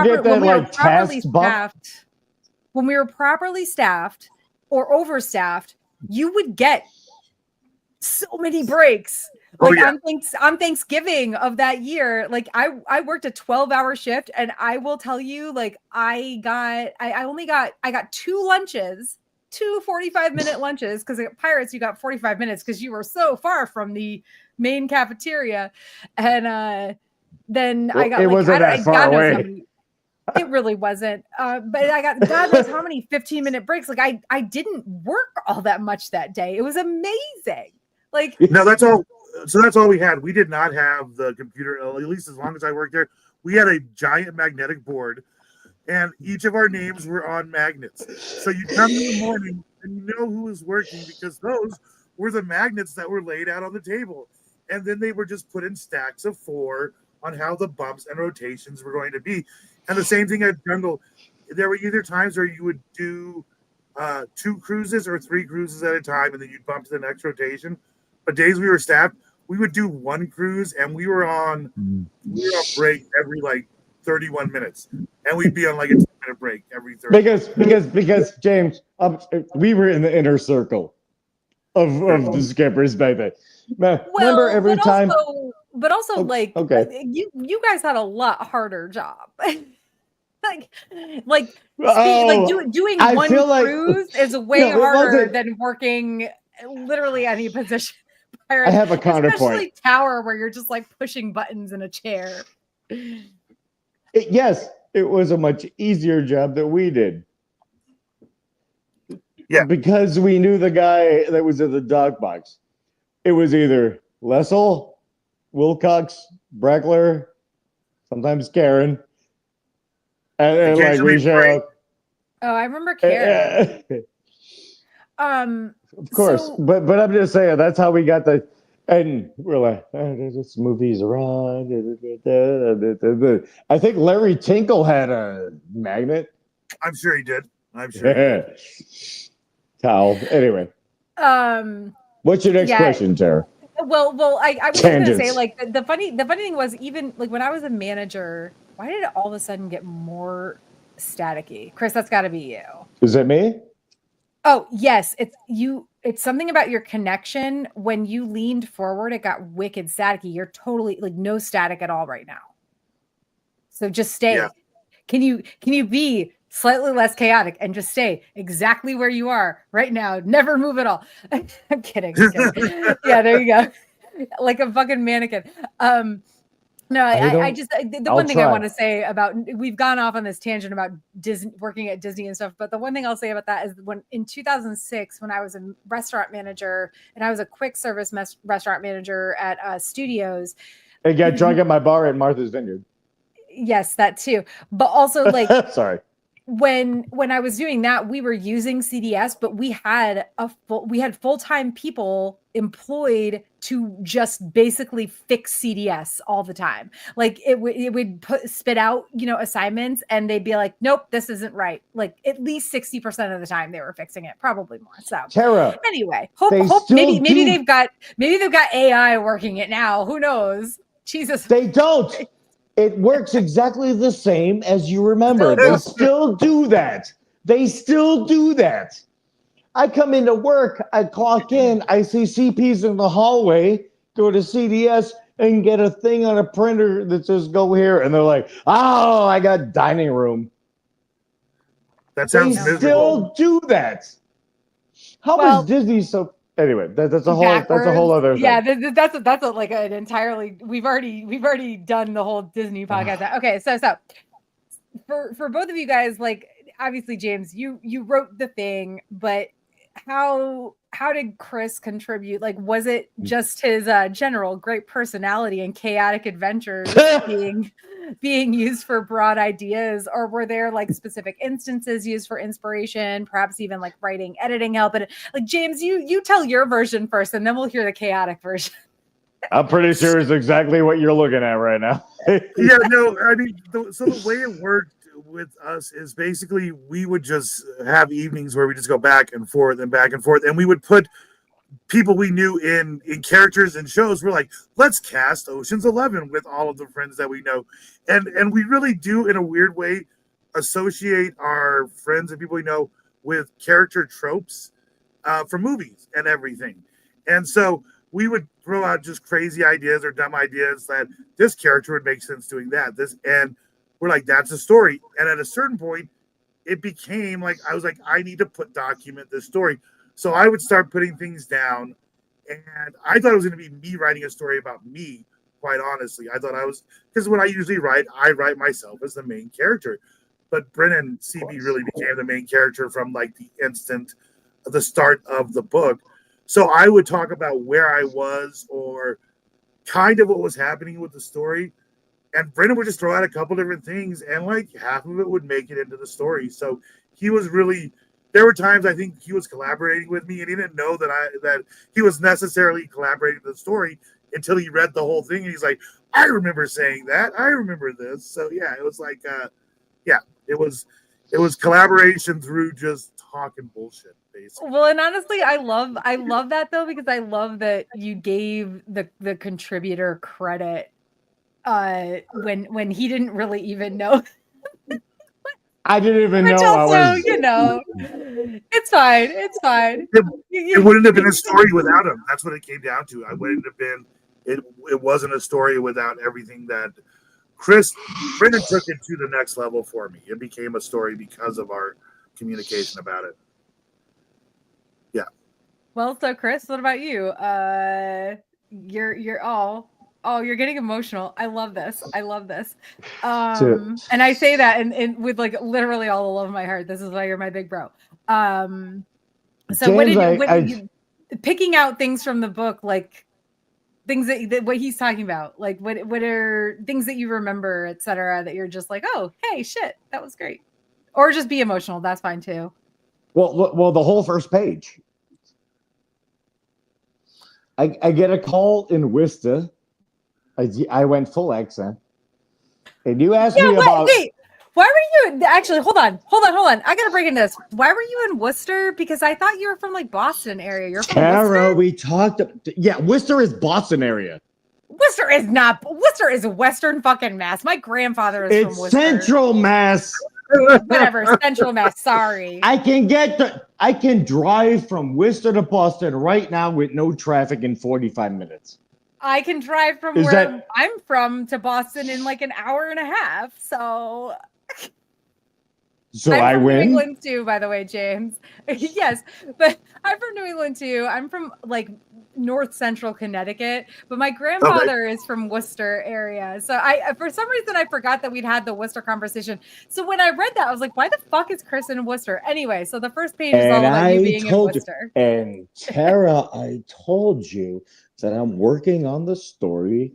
[SPEAKER 1] were properly staffed or overstaffed, you would get so many breaks. Like on Thanksgiving of that year, like I worked a 12-hour shift, and I will tell you, like I got 2 lunches, 2 45-minute lunches, because at Pirates you got 45 minutes because you were so far from the main cafeteria, and then I got,
[SPEAKER 2] it
[SPEAKER 1] like,
[SPEAKER 2] wasn't that far away.
[SPEAKER 1] It really wasn't, but I got God knows how many 15-minute breaks. Like I didn't work all that much that day. It was amazing. Like
[SPEAKER 3] no, that's all. So that's all we had. We did not have the computer, at least as long as I worked there. We had a giant magnetic board, and each of our names were on magnets. So you come in the morning and you know who was working, because those were the magnets that were laid out on the table. And then they were just put in stacks of 4 on how the bumps and rotations were going to be. And the same thing at Jungle. There were either times where you would do 2 cruises or 3 cruises at a time, and then you'd bump to the next rotation. But days we were staffed, we would do 1 cruise, and we were on break every like 31 minutes, and we'd be on like a 10-minute break every 30.
[SPEAKER 2] Because James, we were in the inner circle of the skippers, baby. Remember every time.
[SPEAKER 1] But also,
[SPEAKER 2] okay.
[SPEAKER 1] You guys had a lot harder job. doing one cruise is way harder than working literally any position.
[SPEAKER 2] I have a counterpoint.
[SPEAKER 1] Especially tower, where you're just like pushing buttons in a chair.
[SPEAKER 2] Yes, it was a much easier job that we did.
[SPEAKER 3] Yeah,
[SPEAKER 2] because we knew the guy that was in the dog box. It was either Lessel, Wilcox, Breckler, sometimes Karen, and like we show.
[SPEAKER 1] Oh, I remember Karen.
[SPEAKER 2] Of course,
[SPEAKER 1] so,
[SPEAKER 2] but I'm just saying that's how we got the, and we're like, this movie's around. I think Larry Tinkle had a magnet.
[SPEAKER 3] I'm sure he did. I'm sure. He did.
[SPEAKER 2] Towel. Anyway. What's your next question, Tara?
[SPEAKER 1] Well, I was going to say, like, the funny thing was, even like when I was a manager, why did it all of a sudden get more staticky? Chris, that's got to be you.
[SPEAKER 2] Is it me?
[SPEAKER 1] Oh, yes. It's you. It's something about your connection. When you leaned forward, it got wicked staticky. You're totally like no static at all right now. So just stay. Yeah. Can you be slightly less chaotic and just stay exactly where you are right now? Never move at all. I'm kidding. Yeah, there you go. Like a fucking mannequin. No, I
[SPEAKER 2] don't.
[SPEAKER 1] just the
[SPEAKER 2] I'll
[SPEAKER 1] one thing I
[SPEAKER 2] try.
[SPEAKER 1] want to say about, we've gone off on this tangent about Disney, working at Disney and stuff, but the one thing I'll say about that is when in 2006, when I was a restaurant manager and I was a quick service restaurant manager at studios.
[SPEAKER 2] I got drunk at my bar at Martha's Vineyard.
[SPEAKER 1] Yes, that too. But also like
[SPEAKER 2] Sorry.
[SPEAKER 1] when I was doing that, we were using CDS, but we had full-time people employed to just basically fix CDS all the time. Like it would spit out, assignments, and they'd be like, nope, this isn't right. Like at least 60% of the time they were fixing it, probably more. So
[SPEAKER 2] Tara,
[SPEAKER 1] anyway, hope maybe they've got AI working it now. Who knows? Jesus.
[SPEAKER 2] They don't. It works exactly the same as you remember. They still do that. They still do that. I come into work, I clock in, I see CPs in the hallway, go to CDS and get a thing on a printer that says go here. And they're like, oh, I got dining room.
[SPEAKER 3] That sounds
[SPEAKER 2] they
[SPEAKER 3] miserable.
[SPEAKER 2] Still do that. How is Disney so... Anyway, that's a whole other thing.
[SPEAKER 1] Yeah, that's like an entirely. We've already done the whole Disney podcast. Okay, so for both of you guys, like obviously James, you wrote the thing, but how did Chris contribute? Like, was it just his general great personality and chaotic adventures being used for broad ideas, or were there like specific instances used for inspiration, perhaps even like writing, editing help? And like James, you tell your version first, and then we'll hear the chaotic version.
[SPEAKER 2] I'm pretty sure it's exactly what you're looking at right now.
[SPEAKER 3] Yeah, no, I mean, so the way it worked with us is basically we would just have evenings where we just go back and forth, and we would put people we knew in characters and shows. We're like, let's cast Ocean's 11 with all of the friends that we know, and we really do, in a weird way, associate our friends and people we know with character tropes from movies and everything. And so we would throw out just crazy ideas or dumb ideas that this character would make sense doing that. And we're like, that's a story. And at a certain point, it became like, I was like, I need to document this story. So I would start putting things down, and I thought it was going to be me writing a story about me. Quite honestly, I thought because when I usually write, I write myself as the main character. But Brennan CB really became the main character from like the start of the book. So I would talk about where I was or kind of what was happening with the story. And Brennan would just throw out a couple different things, and like half of it would make it into the story. So he was really, there were times I think he was collaborating with me, and he didn't know that he was necessarily collaborating with the story until he read the whole thing. And he's like, I remember saying that. I remember this. So yeah, it was like, it was collaboration through just talking bullshit, basically.
[SPEAKER 1] Well, and honestly, I love that though, because I love that you gave the contributor credit when he didn't really even know.
[SPEAKER 2] I didn't even know
[SPEAKER 1] also,
[SPEAKER 2] I was.
[SPEAKER 1] It's fine. It's fine.
[SPEAKER 3] It wouldn't have been a story without him. That's what it came down to. I wouldn't have been. It wasn't a story without everything that Brennan took it to the next level for me. It became a story because of our communication about it. Yeah.
[SPEAKER 1] Well, so Chris, what about you? You're getting emotional. I love this. And I say that and with like literally all the love of my heart. This is why you're my big bro. So James, picking out things from the book, like things that what he's talking about, like what are things that you remember, etc., that you're just like, oh, hey, shit, that was great, or just be emotional. That's fine too.
[SPEAKER 2] Well, the whole first page. I get a call in Worcester. I went full accent, and you asked me about.
[SPEAKER 1] Wait, why were you actually? Hold on. I gotta break into this. Why were you in Worcester? Because I thought you were from like Boston area. You're from
[SPEAKER 2] Tara,
[SPEAKER 1] Worcester?
[SPEAKER 2] we talked. Yeah, Worcester is Boston area.
[SPEAKER 1] Worcester is not. Worcester is Western fucking Mass. My grandfather is from Worcester.
[SPEAKER 2] Central Mass.
[SPEAKER 1] Whatever, Central Mass. Sorry.
[SPEAKER 2] I can drive from Worcester to Boston right now with no traffic in 45 minutes.
[SPEAKER 1] I can drive from I'm from to Boston in like an hour and a half. So
[SPEAKER 2] I win.
[SPEAKER 1] New England too, by the way, James. Yes, but I'm from New England too. I'm from like north central Connecticut, but my grandfather is from Worcester area. So I, for some reason, I forgot that we'd had the Worcester conversation. So when I read that, I was like, why the fuck is Chris in Worcester? Anyway, so the first page is all about you being in Worcester.
[SPEAKER 2] And Tara, I told you that I'm working on the story,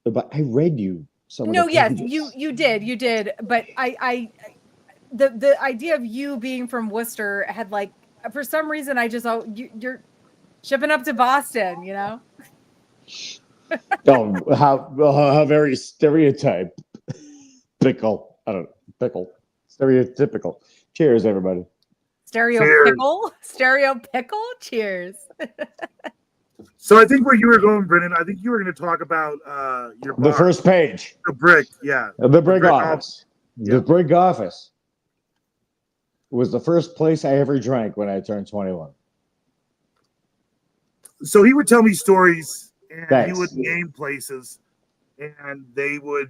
[SPEAKER 2] but I read you some of the pages.
[SPEAKER 1] Yes, you did, but the idea of you being from Worcester had like, for some reason, I just you're shipping up to Boston, you know.
[SPEAKER 2] Oh, how very stereotypical. I don't know, pickle. Stereotypical. Cheers, everybody.
[SPEAKER 1] Stereo pickle. Cheers.
[SPEAKER 3] So I think where you were going, Brennan, I think you were going to talk about your bar.
[SPEAKER 2] The first page.
[SPEAKER 3] The brick, yeah.
[SPEAKER 2] The brick office.
[SPEAKER 3] Yeah.
[SPEAKER 2] The brick office was the first place I ever drank when I turned 21.
[SPEAKER 3] So he would tell me stories, and
[SPEAKER 2] Thanks.
[SPEAKER 3] he would name places, and they would,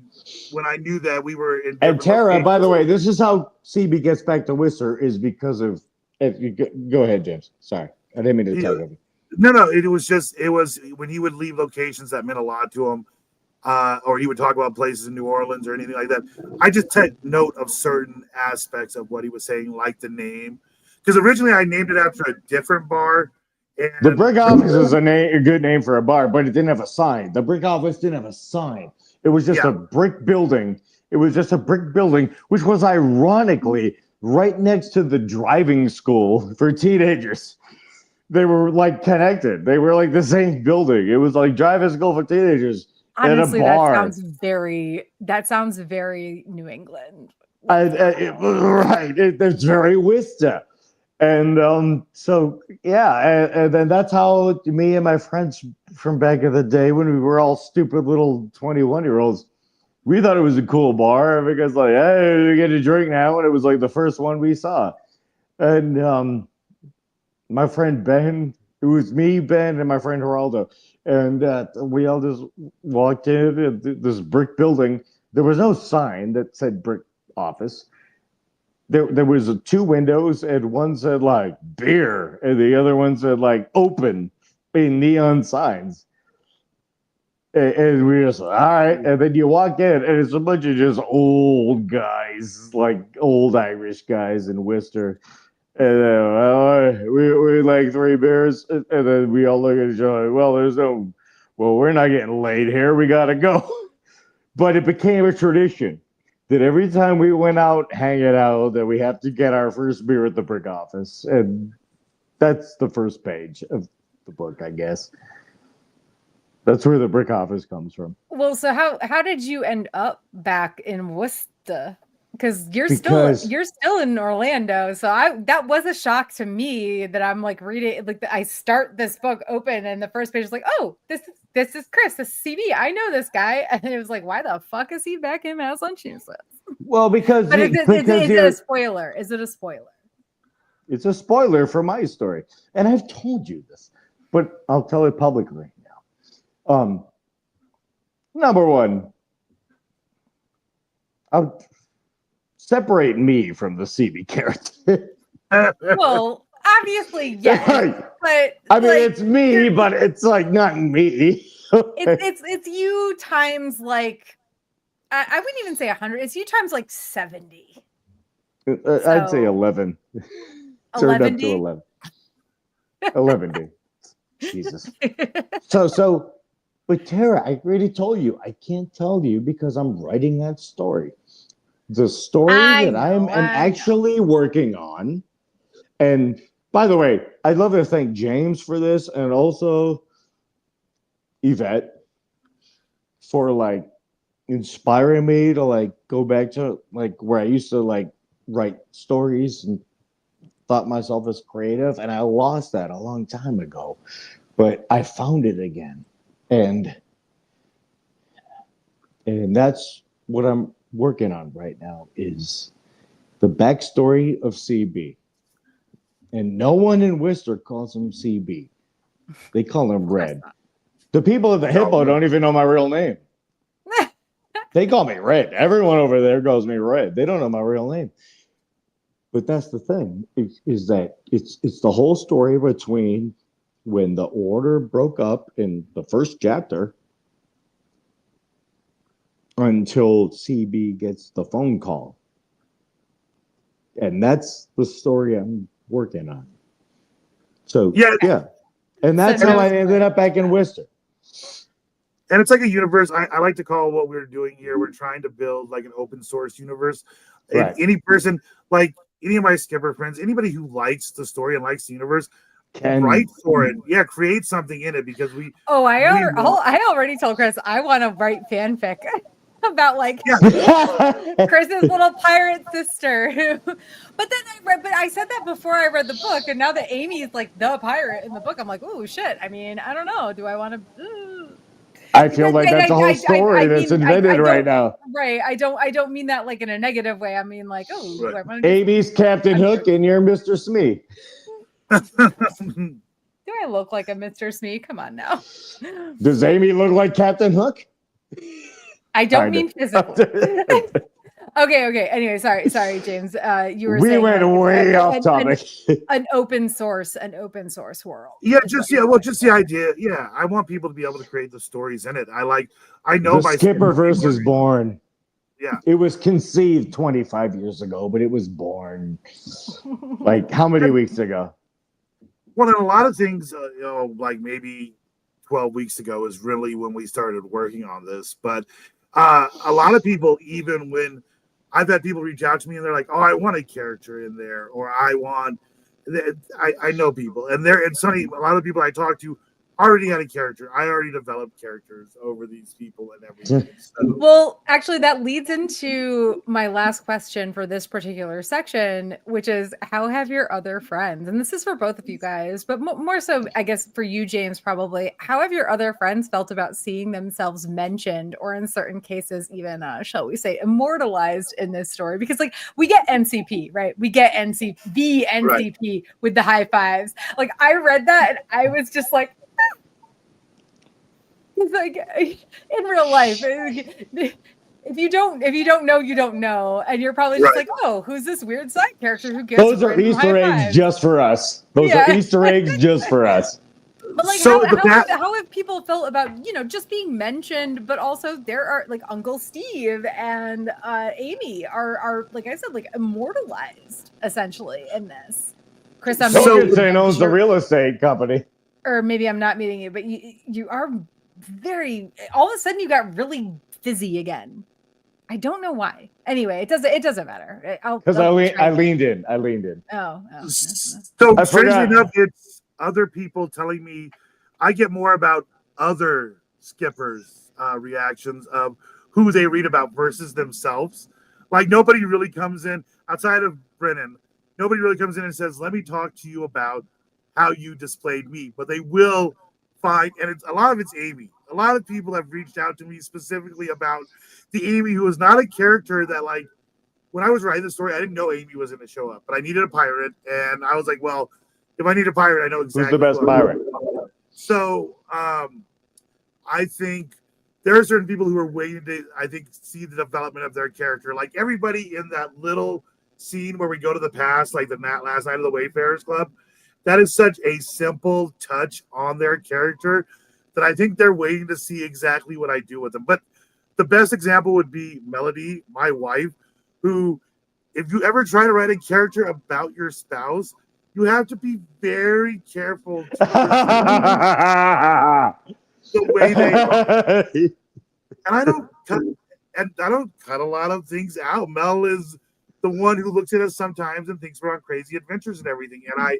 [SPEAKER 3] when I knew that we were in.
[SPEAKER 2] And Tara, by the way, this is how CB gets back to Worcester, is because of. If you go ahead, James. Sorry, I didn't mean to tell you.
[SPEAKER 3] No, it was when he would leave locations that meant a lot to him, or he would talk about places in New Orleans or anything like that. I just took note of certain aspects of what he was saying, like the name, because originally I named it after a different bar. And
[SPEAKER 2] the brick office is a good name for a bar, but it didn't have a sign. The brick office didn't have a sign. It was just a brick building. It was just a brick building, which was ironically right next to the driving school for teenagers. They were like connected. They were like the same building. It was like driving school for teenagers.
[SPEAKER 1] Honestly,
[SPEAKER 2] and a bar.
[SPEAKER 1] That sounds very New England.
[SPEAKER 2] Right. It's very Worcester. And so, yeah. And then that's how me and my friends from back in the day, when we were all stupid little 21-year-olds, we thought it was a cool bar because, like, hey, we get a drink now. And it was like the first one we saw. And my friend Ben, it was me, Ben, and my friend Geraldo. And we all just walked in this brick building. There was no sign that said brick office. There was 2 windows, and one said like beer, and the other one said like open in neon signs. And we just, all right. And then you walk in, and it's a bunch of just old guys, like old Irish guys in Worcester. And then we like 3 beers, and then we all look at each other. Well, we're not getting laid here. We gotta go. But it became a tradition that every time we went out hanging out, that we have to get our first beer at the brick office, and that's the first page of the book, I guess. That's where the brick office comes from.
[SPEAKER 1] Well, so how did you end up back in Worcester? Because you're still in Orlando, so that was a shock to me that I'm like reading, like I start this book open and the first page is like, oh, this is Chris, this is CB, I know this guy, and it was like, why the fuck is he back in Massachusetts?
[SPEAKER 2] Well, because
[SPEAKER 1] but is it a spoiler? Is it a spoiler?
[SPEAKER 2] It's a spoiler for my story, and I've told you this, but I'll tell it publicly now. Number one, I'll separate me from the CB character.
[SPEAKER 1] Well, obviously, yes. But
[SPEAKER 2] I mean, it's me, but it's like not me.
[SPEAKER 1] it's you times like I wouldn't even say 100. It's you times like 70.
[SPEAKER 2] I'd say 11. Turned up to 11. 11, dude. Jesus. So, but Tara, I already told you I can't tell you because I'm writing that story. The story I'm actually working on. And by the way, I'd love to thank James for this, and also Yvette for like inspiring me to like go back to like where I used to like write stories and thought myself as creative, and I lost that a long time ago, but I found it again, and that's what I'm working on right now, is the backstory of CB. And no one in Worcester calls him CB. They call him Red. The people at the Hippo don't even know my real name. They call me Red. Everyone over there calls me Red. They don't know my real name. But that's the thing, is that it's the whole story between when the order broke up in the first chapter until CB gets the phone call. And that's the story I'm working on. So, yeah. And that's how I ended up back in Worcester.
[SPEAKER 3] And it's like a universe. I like to call what we're doing here. We're trying to build like an open source universe.
[SPEAKER 2] Right.
[SPEAKER 3] And any person, like any of my skipper friends, anybody who likes the story and likes the universe, write for it. Yeah, create something in it because we.
[SPEAKER 1] Oh, I already told Chris I want to write fanfic about like Chris's little pirate sister. But then I said that before I read the book, and now that Amy is like the pirate in the book, I'm like, oh shit. I mean, I don't know. Do I want to?
[SPEAKER 2] I feel like that's a whole story that's invented right now.
[SPEAKER 1] Right. I don't mean that like in a negative way. I mean like, oh, do I want to
[SPEAKER 2] Amy's Captain Hook and you're Mr. Smee.
[SPEAKER 1] Do I look like a Mr. Smee? Come on now.
[SPEAKER 2] Does Amy look like Captain Hook?
[SPEAKER 1] I don't mean physically. Okay. Anyway, sorry, James. You were saying
[SPEAKER 2] went way off topic.
[SPEAKER 1] An open source world.
[SPEAKER 3] Yeah, just the idea. Yeah, I want people to be able to create the stories in it. I know
[SPEAKER 2] the Skipperverse is born.
[SPEAKER 3] Yeah,
[SPEAKER 2] it was conceived 25 years ago, but it was born like how many weeks ago?
[SPEAKER 3] Well, and a lot of things, like maybe 12 weeks ago is really when we started working on this. But a lot of people, even when I've had people reach out to me and they're like, "Oh, I want a character in there," or "I know people," and a lot of people I talk to already had a character. I already developed characters over these people and everything. So.
[SPEAKER 1] Well, actually, that leads into my last question for this particular section, which is how have your other friends, and this is for both of you guys, but more so, I guess, for you, James, probably, how have your other friends felt about seeing themselves mentioned or in certain cases even, shall we say, immortalized in this story? Because like we get NCP, right? We get NCP right. With the high fives. Like I read that and I was just like, it's like in real life, if you don't know, you don't know, and you're probably just like, oh, who's this weird side character who gets
[SPEAKER 2] those are Easter eggs just for us. Those are Easter eggs just for us.
[SPEAKER 1] But like, so how have people felt about just being mentioned? But also, there are like Uncle Steve and Amy are like I said, like immortalized essentially in this. Chris, I'm
[SPEAKER 2] saying owns the real estate company,
[SPEAKER 1] or maybe I'm not meeting you, but you are. Very all of a sudden you got really fizzy again. I don't know why. Anyway, it doesn't matter.
[SPEAKER 2] Because I leaned in.
[SPEAKER 1] Oh.
[SPEAKER 3] So strangely enough, it's other people telling me I get more about other skippers' reactions of who they read about versus themselves. Like nobody really comes in outside of Brennan. Nobody really comes in and says, "Let me talk to you about how you displayed me," but they will. Fine, and a lot of it's Amy. A lot of people have reached out to me specifically about the Amy who is not a character that, like, when I was writing the story, I didn't know Amy was going to show up, but I needed a pirate, and I was like, well, if I need a pirate, I know exactly
[SPEAKER 2] who's the best pirate.
[SPEAKER 3] So, I think there are certain people who are waiting to, I think, see the development of their character. Like everybody in that little scene where we go to the past, like the last night of the Wayfarers Club. That is such a simple touch on their character that I think they're waiting to see exactly what I do with them. But the best example would be Melody, my wife, who, if you ever try to write a character about your spouse, you have to be very careful the way they are. And I don't cut a lot of things out. Mel is the one who looks at us sometimes and thinks we're on crazy adventures and everything. And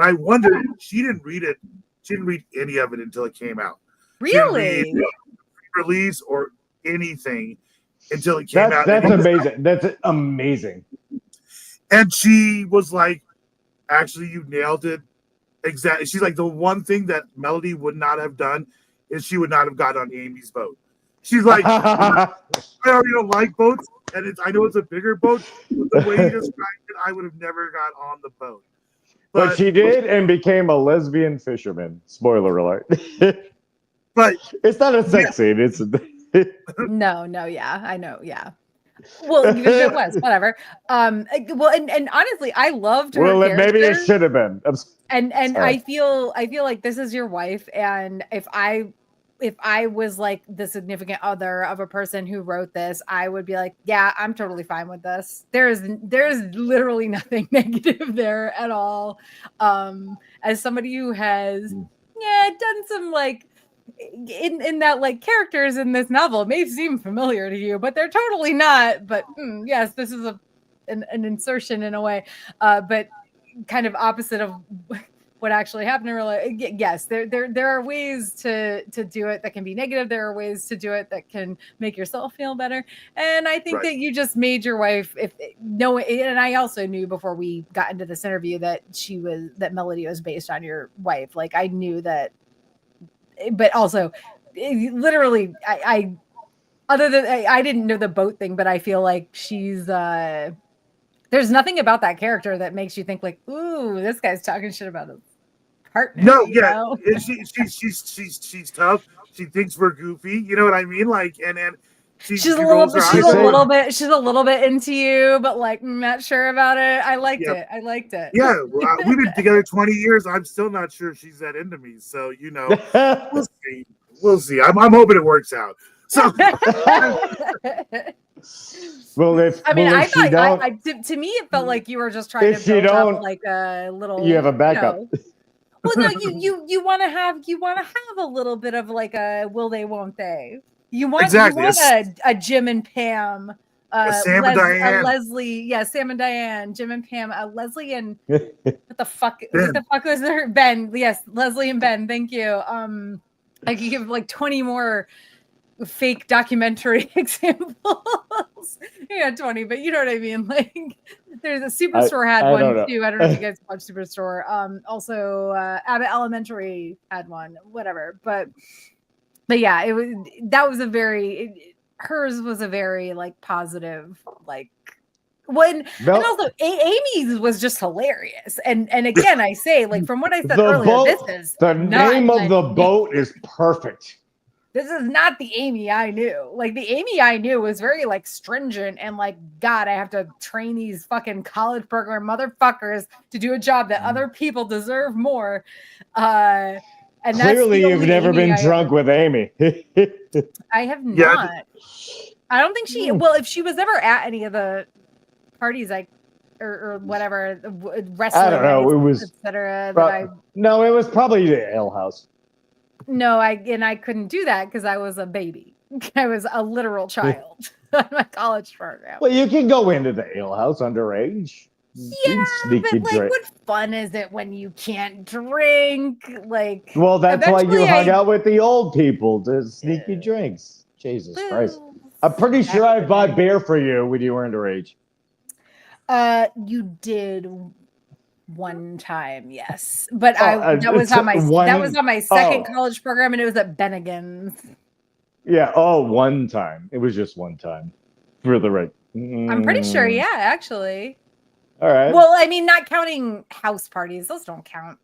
[SPEAKER 3] I wondered, she didn't read it. She didn't read any of it until it came out.
[SPEAKER 1] Really?
[SPEAKER 3] Release or anything until it came out.
[SPEAKER 2] That's amazing. That's amazing.
[SPEAKER 3] And she was like, actually, you nailed it. Exactly. She's like, the one thing that Melody would not have done is she would not have got on Amy's boat. She's like, I already don't like boats, and I know it's a bigger boat, but the way you described it, I would have never got on the boat.
[SPEAKER 2] But she did and became a lesbian fisherman. Spoiler alert.
[SPEAKER 3] But
[SPEAKER 2] it's not a sex scene. It's
[SPEAKER 1] no, yeah, I know, yeah. Well, even if it was, whatever. Well, and honestly, I loved her
[SPEAKER 2] Well,
[SPEAKER 1] character.
[SPEAKER 2] maybe it should have been.
[SPEAKER 1] And
[SPEAKER 2] Sorry.
[SPEAKER 1] I feel like this is your wife, and if I was like the significant other of a person who wrote this, I would be like, yeah, I'm totally fine with this. There's literally nothing negative there at all. As somebody who has done some like in that like characters in this novel may seem familiar to you, but they're totally not. But yes, this is an insertion in a way, but kind of opposite of what actually happened in real life. Yes, there are ways to do it that can be negative. There are ways to do it that can make yourself feel better. And I think that you just made your wife and I also knew before we got into this interview that Melody was based on your wife. Like I knew that, but also literally I other than I didn't know the boat thing, but I feel like she's there's nothing about that character that makes you think like, ooh, this guy's talking shit about his partner.
[SPEAKER 3] No, she's tough. She thinks we're goofy. You know what I mean? Like, and she's a little
[SPEAKER 1] bit into you, but like not sure about it. I liked it.
[SPEAKER 3] Yeah, we've been together 20 years. I'm still not sure she's that into me. So we'll see. I'm hoping it works out. So.
[SPEAKER 2] Well,
[SPEAKER 1] to me, it felt like you were just trying to build up like a little.
[SPEAKER 2] You have a backup.
[SPEAKER 1] Well, no, you want to have a little bit of like a will they, won't they? You want a Jim and Pam,
[SPEAKER 3] Sam and Diane,
[SPEAKER 1] Leslie, Sam and Diane, Jim and Pam, Leslie and what the fuck was there? Ben, yes, Leslie and Ben. Thank you. I could give like 20 more fake documentary examples. 20, but you know what I mean. Like, there's a Superstore had one too. I don't know if you guys watch Superstore. Also, Abbott Elementary had one. Whatever, but yeah, hers was a very like positive like. And also Amy's was just hilarious. And again, I say like from what I said earlier,
[SPEAKER 2] the name of the boat is perfect.
[SPEAKER 1] This is not the Amy I knew. Like the Amy I knew was very like stringent and like, God, I have to train these fucking college program motherfuckers to do a job that other people deserve more. And
[SPEAKER 2] clearly you've never been drunk with Amy.
[SPEAKER 1] I have not. I don't think well, if she was ever at any of the parties or whatever, wrestling,
[SPEAKER 2] I don't know. It was
[SPEAKER 1] etc.
[SPEAKER 2] No, it was probably the ale house.
[SPEAKER 1] No, I couldn't do that because I was a baby. I was a literal child on my college program.
[SPEAKER 2] Well, you can go into the ale house underage.
[SPEAKER 1] Yeah, but like, what fun is it when you can't drink? Like,
[SPEAKER 2] well, that's why you hung out with the old people to sneaky drinks. Jesus Christ! I'm pretty sure I bought beer for you when you were underage.
[SPEAKER 1] You did. One time, yes, but that was on my second college program, and it was at Bennigan's.
[SPEAKER 2] Yeah. One time. It was just one time. For the right.
[SPEAKER 1] I'm pretty sure. Yeah, actually.
[SPEAKER 2] All right.
[SPEAKER 1] Well, I mean, not counting house parties; those don't count.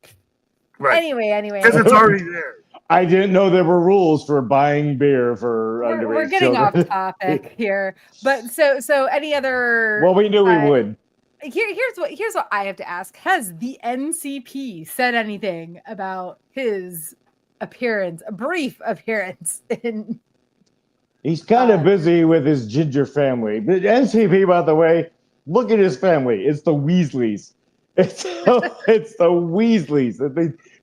[SPEAKER 1] Right. Anyway,
[SPEAKER 3] because it's already there.
[SPEAKER 2] I didn't know there were rules for buying beer for underage.
[SPEAKER 1] We're getting off topic here, but so any other?
[SPEAKER 2] Well, we knew we would.
[SPEAKER 1] Here's what I have to ask. Has the NCP said anything about his appearance, a brief appearance in?
[SPEAKER 2] He's kind of busy with his ginger family. The NCP, by the way, look at his family. It's the Weasleys. It's the Weasleys.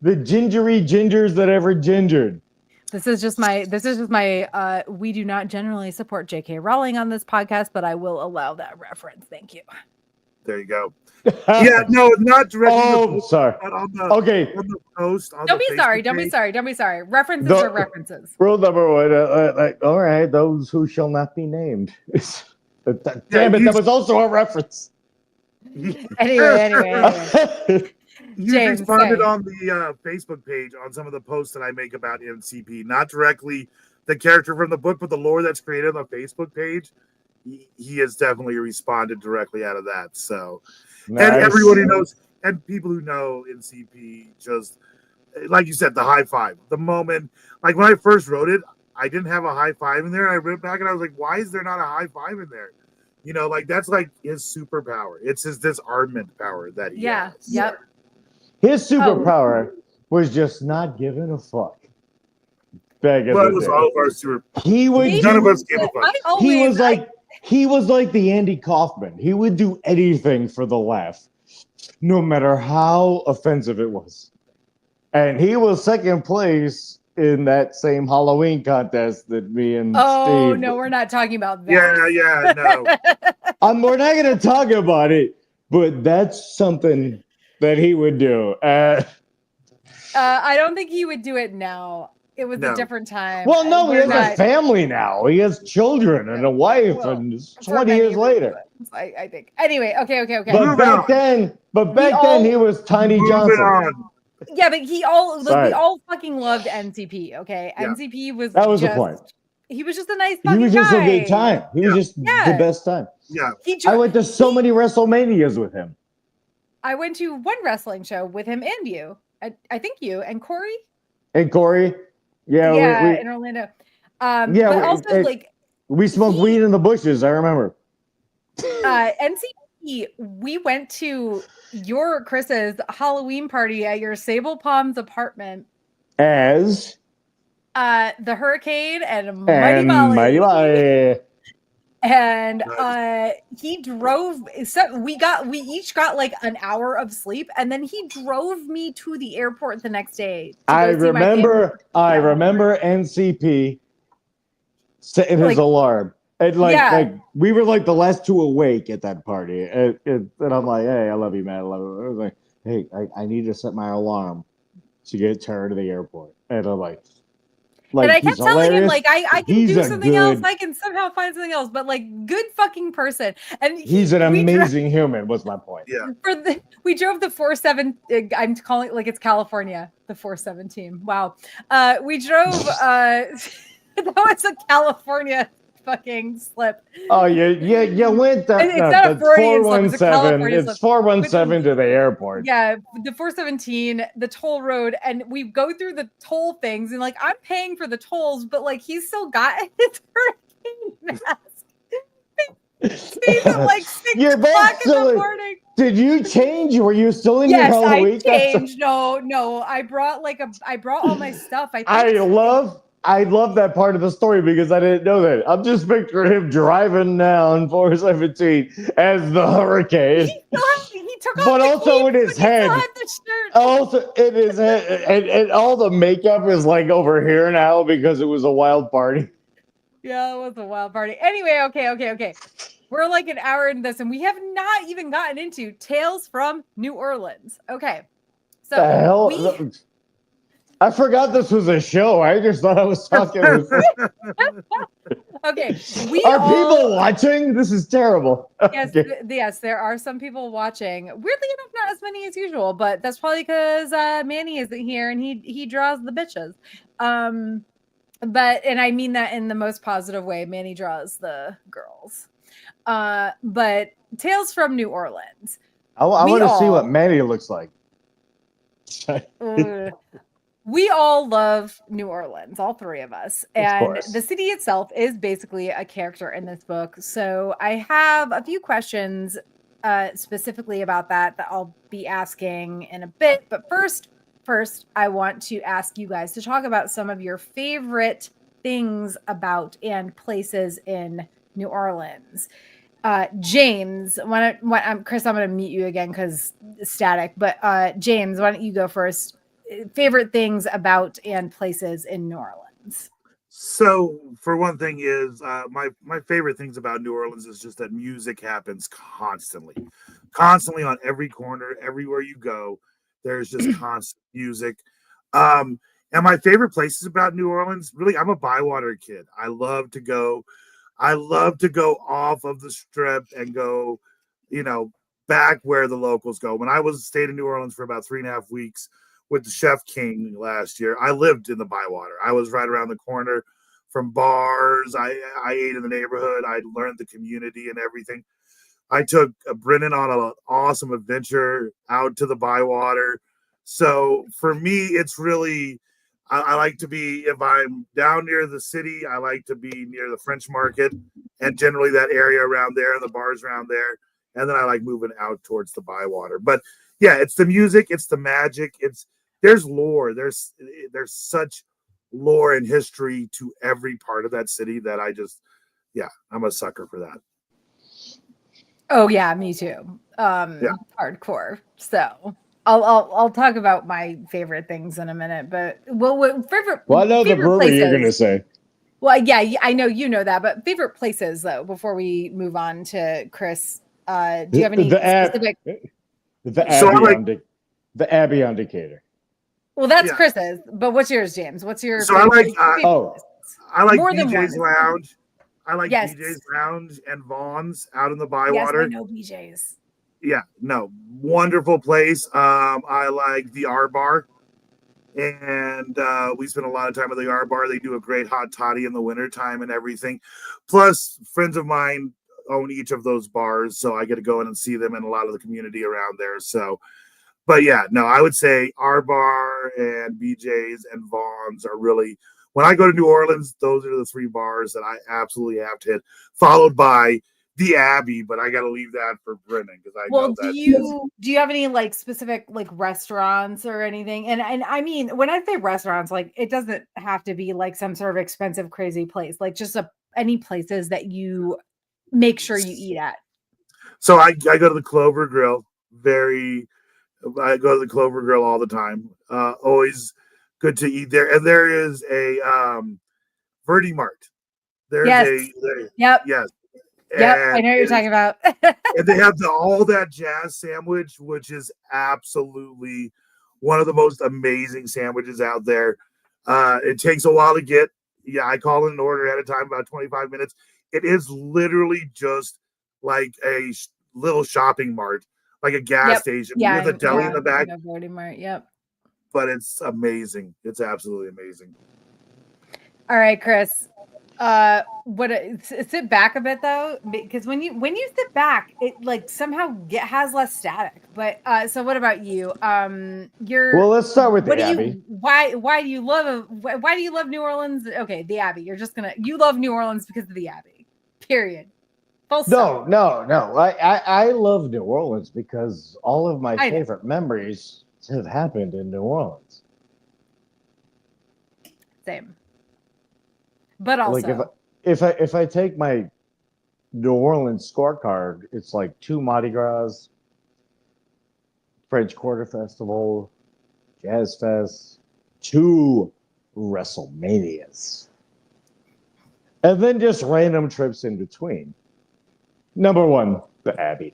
[SPEAKER 2] The gingery gingers that ever gingered.
[SPEAKER 1] This is just my we do not generally support J.K. Rowling on this podcast, but I will allow that reference. Thank you.
[SPEAKER 3] There you go. Yeah, no, not directly.
[SPEAKER 2] Oh, sorry.
[SPEAKER 3] On the post.
[SPEAKER 1] Don't be sorry. References are references.
[SPEAKER 2] Rule number one. All right, those who shall not be named. Damn it, that was also a reference.
[SPEAKER 1] Anyway.
[SPEAKER 3] You responded on the Facebook page on some of the posts that I make about NCP, not directly the character from the book, but the lore that's created on the Facebook page. He has definitely responded directly out of that. So, nice. And everyone who knows, and people who know NCP, just like you said, the high five. The moment, like when I first wrote it, I didn't have a high five in there, and I wrote back and I was like, "Why is there not a high five in there?" You know, like that's like his superpower. It's his disarmament power that he
[SPEAKER 1] Yeah.
[SPEAKER 3] has.
[SPEAKER 1] Yep.
[SPEAKER 2] His
[SPEAKER 1] Oh.
[SPEAKER 2] superpower was just not giving a fuck. Back in
[SPEAKER 3] But it
[SPEAKER 2] the
[SPEAKER 3] was
[SPEAKER 2] day.
[SPEAKER 3] all of our super.
[SPEAKER 2] He would
[SPEAKER 1] Me
[SPEAKER 3] None of
[SPEAKER 2] do.
[SPEAKER 3] us gave a fuck.
[SPEAKER 2] He was like the Andy Kaufman. He would do anything for the laugh, no matter how offensive it was. And he was second place in that same Halloween contest that me and
[SPEAKER 1] Oh
[SPEAKER 2] Steve.
[SPEAKER 1] no, we're not talking about that.
[SPEAKER 3] Yeah, no.
[SPEAKER 2] We're not going to talk about it, but that's something that he would do.
[SPEAKER 1] I don't think he would do it now. It was a
[SPEAKER 3] No.
[SPEAKER 1] different time.
[SPEAKER 2] Well, no, he
[SPEAKER 1] We're
[SPEAKER 2] has a
[SPEAKER 1] not-
[SPEAKER 2] family now. He has children and a wife,
[SPEAKER 1] Well,
[SPEAKER 2] and it's
[SPEAKER 1] for
[SPEAKER 2] 20
[SPEAKER 1] many
[SPEAKER 2] years later.
[SPEAKER 1] reasons, I think. Anyway, okay.
[SPEAKER 2] But
[SPEAKER 3] Move
[SPEAKER 2] back
[SPEAKER 3] on.
[SPEAKER 2] then,
[SPEAKER 1] all-
[SPEAKER 2] he was Tiny
[SPEAKER 3] Moving
[SPEAKER 2] Johnson.
[SPEAKER 3] on.
[SPEAKER 1] Yeah, but we
[SPEAKER 2] Sorry.
[SPEAKER 1] all fucking loved NCP. Okay,
[SPEAKER 3] Yeah.
[SPEAKER 1] NCP was
[SPEAKER 2] That was
[SPEAKER 1] just,
[SPEAKER 2] the point.
[SPEAKER 1] He was just a nice
[SPEAKER 2] He
[SPEAKER 1] fucking
[SPEAKER 2] was just
[SPEAKER 1] guy.
[SPEAKER 2] a good time. He was just
[SPEAKER 1] Yeah.
[SPEAKER 2] the best time.
[SPEAKER 3] Yeah.
[SPEAKER 2] I went to so many WrestleManias with him.
[SPEAKER 1] I went to one wrestling show with him and you. I think you and Corey.
[SPEAKER 2] And Corey,
[SPEAKER 1] Yeah, in Orlando. But also
[SPEAKER 2] we smoked weed in the bushes. I remember.
[SPEAKER 1] NCP. We went to Chris's Halloween party at your Sable Palms apartment.
[SPEAKER 2] As
[SPEAKER 1] the Hurricane and Mighty Molly. And he drove. So we each got like an hour of sleep, and then he drove me to the airport the next day.
[SPEAKER 2] I remember NCP setting his alarm, and like we were like the last two awake at that party, and I'm like, hey, I love you, man, I love you. I was like, hey, I need to set my alarm to get her to the airport, and I'm like.
[SPEAKER 1] And I kept telling him, like, I can do something else. I can somehow find something else, but like, good fucking person. And
[SPEAKER 2] he's an amazing human. Was my point?
[SPEAKER 3] Yeah.
[SPEAKER 1] We drove the 4-7. I'm calling it like it's California. The 4-7 team. Wow. We drove. That was a California fucking slip.
[SPEAKER 2] Oh yeah. Went that.
[SPEAKER 1] It's not a Freudian slip. It's a
[SPEAKER 2] 417. It's 417 to the airport.
[SPEAKER 1] Yeah, the 417, the toll road, and we go through the toll things, and like I'm paying for the tolls, but like he's still got his hurricane mask. He's at like 6 o'clock in the morning.
[SPEAKER 2] Did you change? Were you still in your Halloween?
[SPEAKER 1] Yes, I changed. No, I brought all my stuff.
[SPEAKER 2] I love that part of the story because I didn't know that. I'm just picturing him driving down 417 as the Hurricane.
[SPEAKER 1] He took off
[SPEAKER 2] but
[SPEAKER 1] the
[SPEAKER 2] also in his head. Also in his head, and all the makeup is like over here now because it was a wild party.
[SPEAKER 1] Yeah, it was a wild party. Anyway, okay. We're like an hour into this, and we have not even gotten into Tales from New Orleans. Okay, so
[SPEAKER 2] the hell. I forgot this was a show. I just thought I was talking.
[SPEAKER 1] Okay.
[SPEAKER 2] People watching? This is terrible.
[SPEAKER 1] Yes, yes, there are some people watching. Weirdly enough, not as many as usual, but that's probably because Manny isn't here and he draws the bitches. But I mean that in the most positive way. Manny draws the girls. But Tales from New Orleans.
[SPEAKER 2] I want to see what Manny looks like.
[SPEAKER 1] We all love New Orleans, all three of us. And the city itself is basically a character in this book. So I have a few questions specifically about that I'll be asking in a bit. But first, I want to ask you guys to talk about some of your favorite things about and places in New Orleans. James, Chris, I'm going to mute you again because static. But James, why don't you go first? Favorite things about and places in New Orleans.
[SPEAKER 3] So for one thing is my favorite things about New Orleans is just that music happens constantly on every corner, everywhere you go. There's just constant music. And my favorite places about New Orleans, really, I'm a Bywater kid. I love to go off of the strip and go, back where the locals go. When I stayed in New Orleans for about 3.5 weeks with the Chef King last year, I lived in the Bywater. I was right around the corner from bars. I ate in the neighborhood. I learned the community and everything. I took Brennan on an awesome adventure out to the Bywater. So for me, it's really, I like to be, if I'm down near the city, I like to be near the French Market and generally that area around there and the bars around there. And then I like moving out towards the Bywater. But yeah, it's the music, it's the magic, there's lore. There's such lore and history to every part of that city that I'm a sucker for that.
[SPEAKER 1] Oh yeah, me too. Hardcore. So I'll talk about my favorite things in a minute, but favorite.
[SPEAKER 2] Well, I know the brewery
[SPEAKER 1] places.
[SPEAKER 2] you're gonna say.
[SPEAKER 1] Well, yeah, I know you know that, but favorite places though. Before we move on to Chris, do you have any specific?
[SPEAKER 2] The Abbey on Decatur.
[SPEAKER 1] Well, that's Chris's, but what's yours, James? What's your?
[SPEAKER 3] So
[SPEAKER 1] favorite,
[SPEAKER 3] I like BJ's Lounge. I like BJ's Lounge and Vaughn's out in the Bywater.
[SPEAKER 1] Yes, I know BJ's.
[SPEAKER 3] Yeah, no, wonderful place. I like the R Bar, and we spend a lot of time at the R Bar. They do a great hot toddy in the wintertime and everything. Plus, friends of mine own each of those bars, so I get to go in and see them and a lot of the community around there. So, but yeah, no, I would say R Bar and BJ's and Vaughn's are really, when I go to New Orleans, those are the three bars that I absolutely have to hit, followed by the Abbey, but I got to leave that for Brennan because I know that.
[SPEAKER 1] Do you have any like specific like restaurants or anything? And I mean, when I say restaurants, like it doesn't have to be like some sort of expensive, crazy place. Like just any places that you make sure you eat at.
[SPEAKER 3] So I go to the Clover Grill. I go to the Clover Grill all the time. Always good to eat there. And there is a Verdi Mart. Yes.
[SPEAKER 1] Yep, I know what you're talking about.
[SPEAKER 3] And they have all that jazz sandwich, which is absolutely one of the most amazing sandwiches out there. It takes a while to get. Yeah, I call in an order ahead of time, about 25 minutes. It is literally just like a little shopping mart, like a gas station with a deli in the back.
[SPEAKER 1] Mart, yep.
[SPEAKER 3] But it's amazing. It's absolutely amazing.
[SPEAKER 1] All right, Chris. Sit back a bit though, because when you sit back, it like somehow has less static. But so what about you?
[SPEAKER 2] Let's start with the Abbey.
[SPEAKER 1] Why do you love New Orleans? Okay, the Abbey. You love New Orleans because of the Abbey. Period. Full stop.
[SPEAKER 2] No. I love New Orleans because all of my favorite memories have happened in New Orleans.
[SPEAKER 1] Same. But also,
[SPEAKER 2] like if I take my New Orleans scorecard, it's like 2 Mardi Gras, French Quarter Festival, Jazz Fest, 2 WrestleManias, and then just random trips in between. Number 1, the Abbey.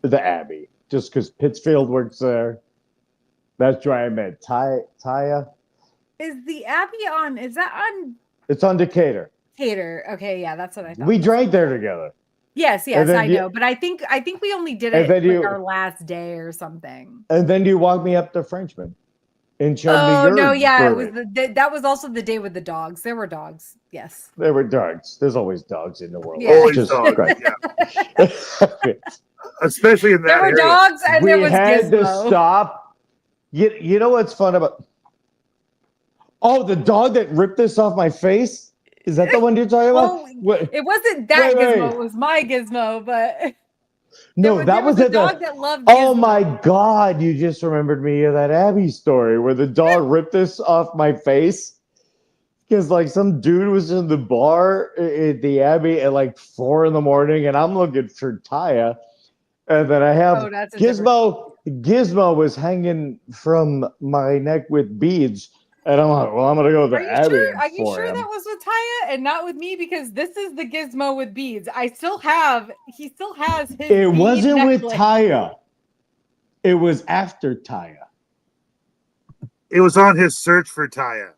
[SPEAKER 2] The Abbey, just because Pittsfield works there. That's where I met Taya.
[SPEAKER 1] Is the Abbey on? Is that on?
[SPEAKER 2] It's on Decatur.
[SPEAKER 1] Decatur. Okay, yeah, that's what I thought.
[SPEAKER 2] We drank there together.
[SPEAKER 1] Yes, I know, but I think we only did it like our last day or something.
[SPEAKER 2] And then you walked me up to Frenchman and showed me your brewery.
[SPEAKER 1] It was that was also the day with the dogs. There were dogs. Yes,
[SPEAKER 2] there were dogs. There's always dogs in the world.
[SPEAKER 3] Yeah. Always dogs. Yeah. Especially in that
[SPEAKER 1] area. There were dogs and there was Gizmo.
[SPEAKER 2] We had to stop. You know what's fun about? Oh, the dog that ripped this off my face? Is that the one you're talking about?
[SPEAKER 1] It wasn't that Gizmo. It was my Gizmo, but
[SPEAKER 2] no, that was
[SPEAKER 1] the dog that loved Gizmo.
[SPEAKER 2] Oh my God, you just remembered me of that Abbey story where the dog ripped this off my face. Because like some dude was in the bar at the Abbey at like 4 a.m. and I'm looking for Taya. And then I have Gizmo. Gizmo was hanging from my neck with beads. And I'm like, well, I'm going to go to the Abbey.
[SPEAKER 1] Are you sure that was with Taya and not with me? Because this is the Gizmo with beads. He still has his
[SPEAKER 2] It wasn't necklace. With Taya. It was after Taya.
[SPEAKER 3] It was on his search for Taya.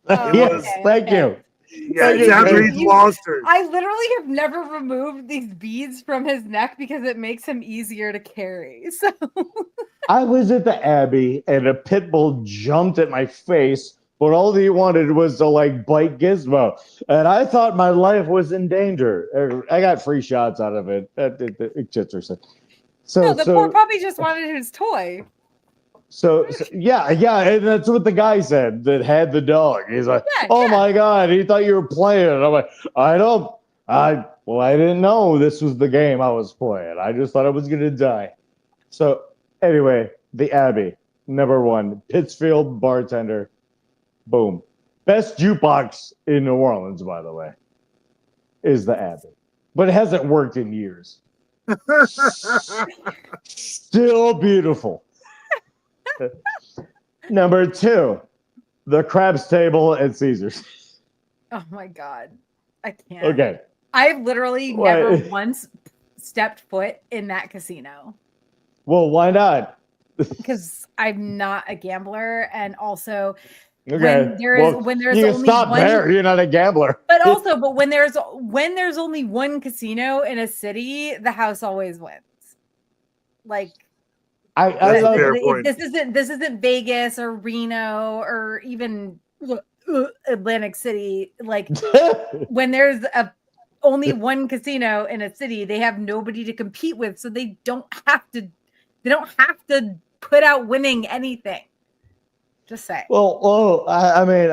[SPEAKER 2] Yes, thank you.
[SPEAKER 3] Yeah, after he's lost her.
[SPEAKER 1] I literally have never removed these beads from his neck because it makes him easier to carry. So
[SPEAKER 2] I was at the Abbey and a pit bull jumped at my face, but all he wanted was to like bite Gizmo. And I thought my life was in danger. I got free shots out of it. So
[SPEAKER 1] poor puppy just wanted his toy.
[SPEAKER 2] Yeah, and that's what the guy said that had the dog. He's like,
[SPEAKER 1] Yeah,
[SPEAKER 2] "Oh
[SPEAKER 1] yeah.
[SPEAKER 2] my god, he thought you were playing." And I'm like, I didn't know this was the game I was playing. I just thought I was gonna die." So anyway, the Abbey, number one, Pittsfield bartender, boom, best jukebox in New Orleans, by the way, is the Abbey, but it hasn't worked in years. Still beautiful. Number two, the Crab's Table at Caesars.
[SPEAKER 1] Oh my God. I can't.
[SPEAKER 2] Okay.
[SPEAKER 1] I've literally
[SPEAKER 2] What?
[SPEAKER 1] never once stepped foot in that casino
[SPEAKER 2] Well, why not?
[SPEAKER 1] because I'm not a gambler. And also,
[SPEAKER 2] Okay.
[SPEAKER 1] when there's
[SPEAKER 2] you can
[SPEAKER 1] only
[SPEAKER 2] stop
[SPEAKER 1] one,
[SPEAKER 2] there. You're not a gambler.
[SPEAKER 1] but when there's only one casino in a city, the house always wins. Like,
[SPEAKER 2] I
[SPEAKER 3] That's a
[SPEAKER 2] love
[SPEAKER 3] fair point.
[SPEAKER 1] this isn't Vegas or Reno or even Atlantic City. Like, when there's only one casino in a city, they have nobody to compete with, so they don't have to put out winning anything. Just say.
[SPEAKER 2] Well, I mean,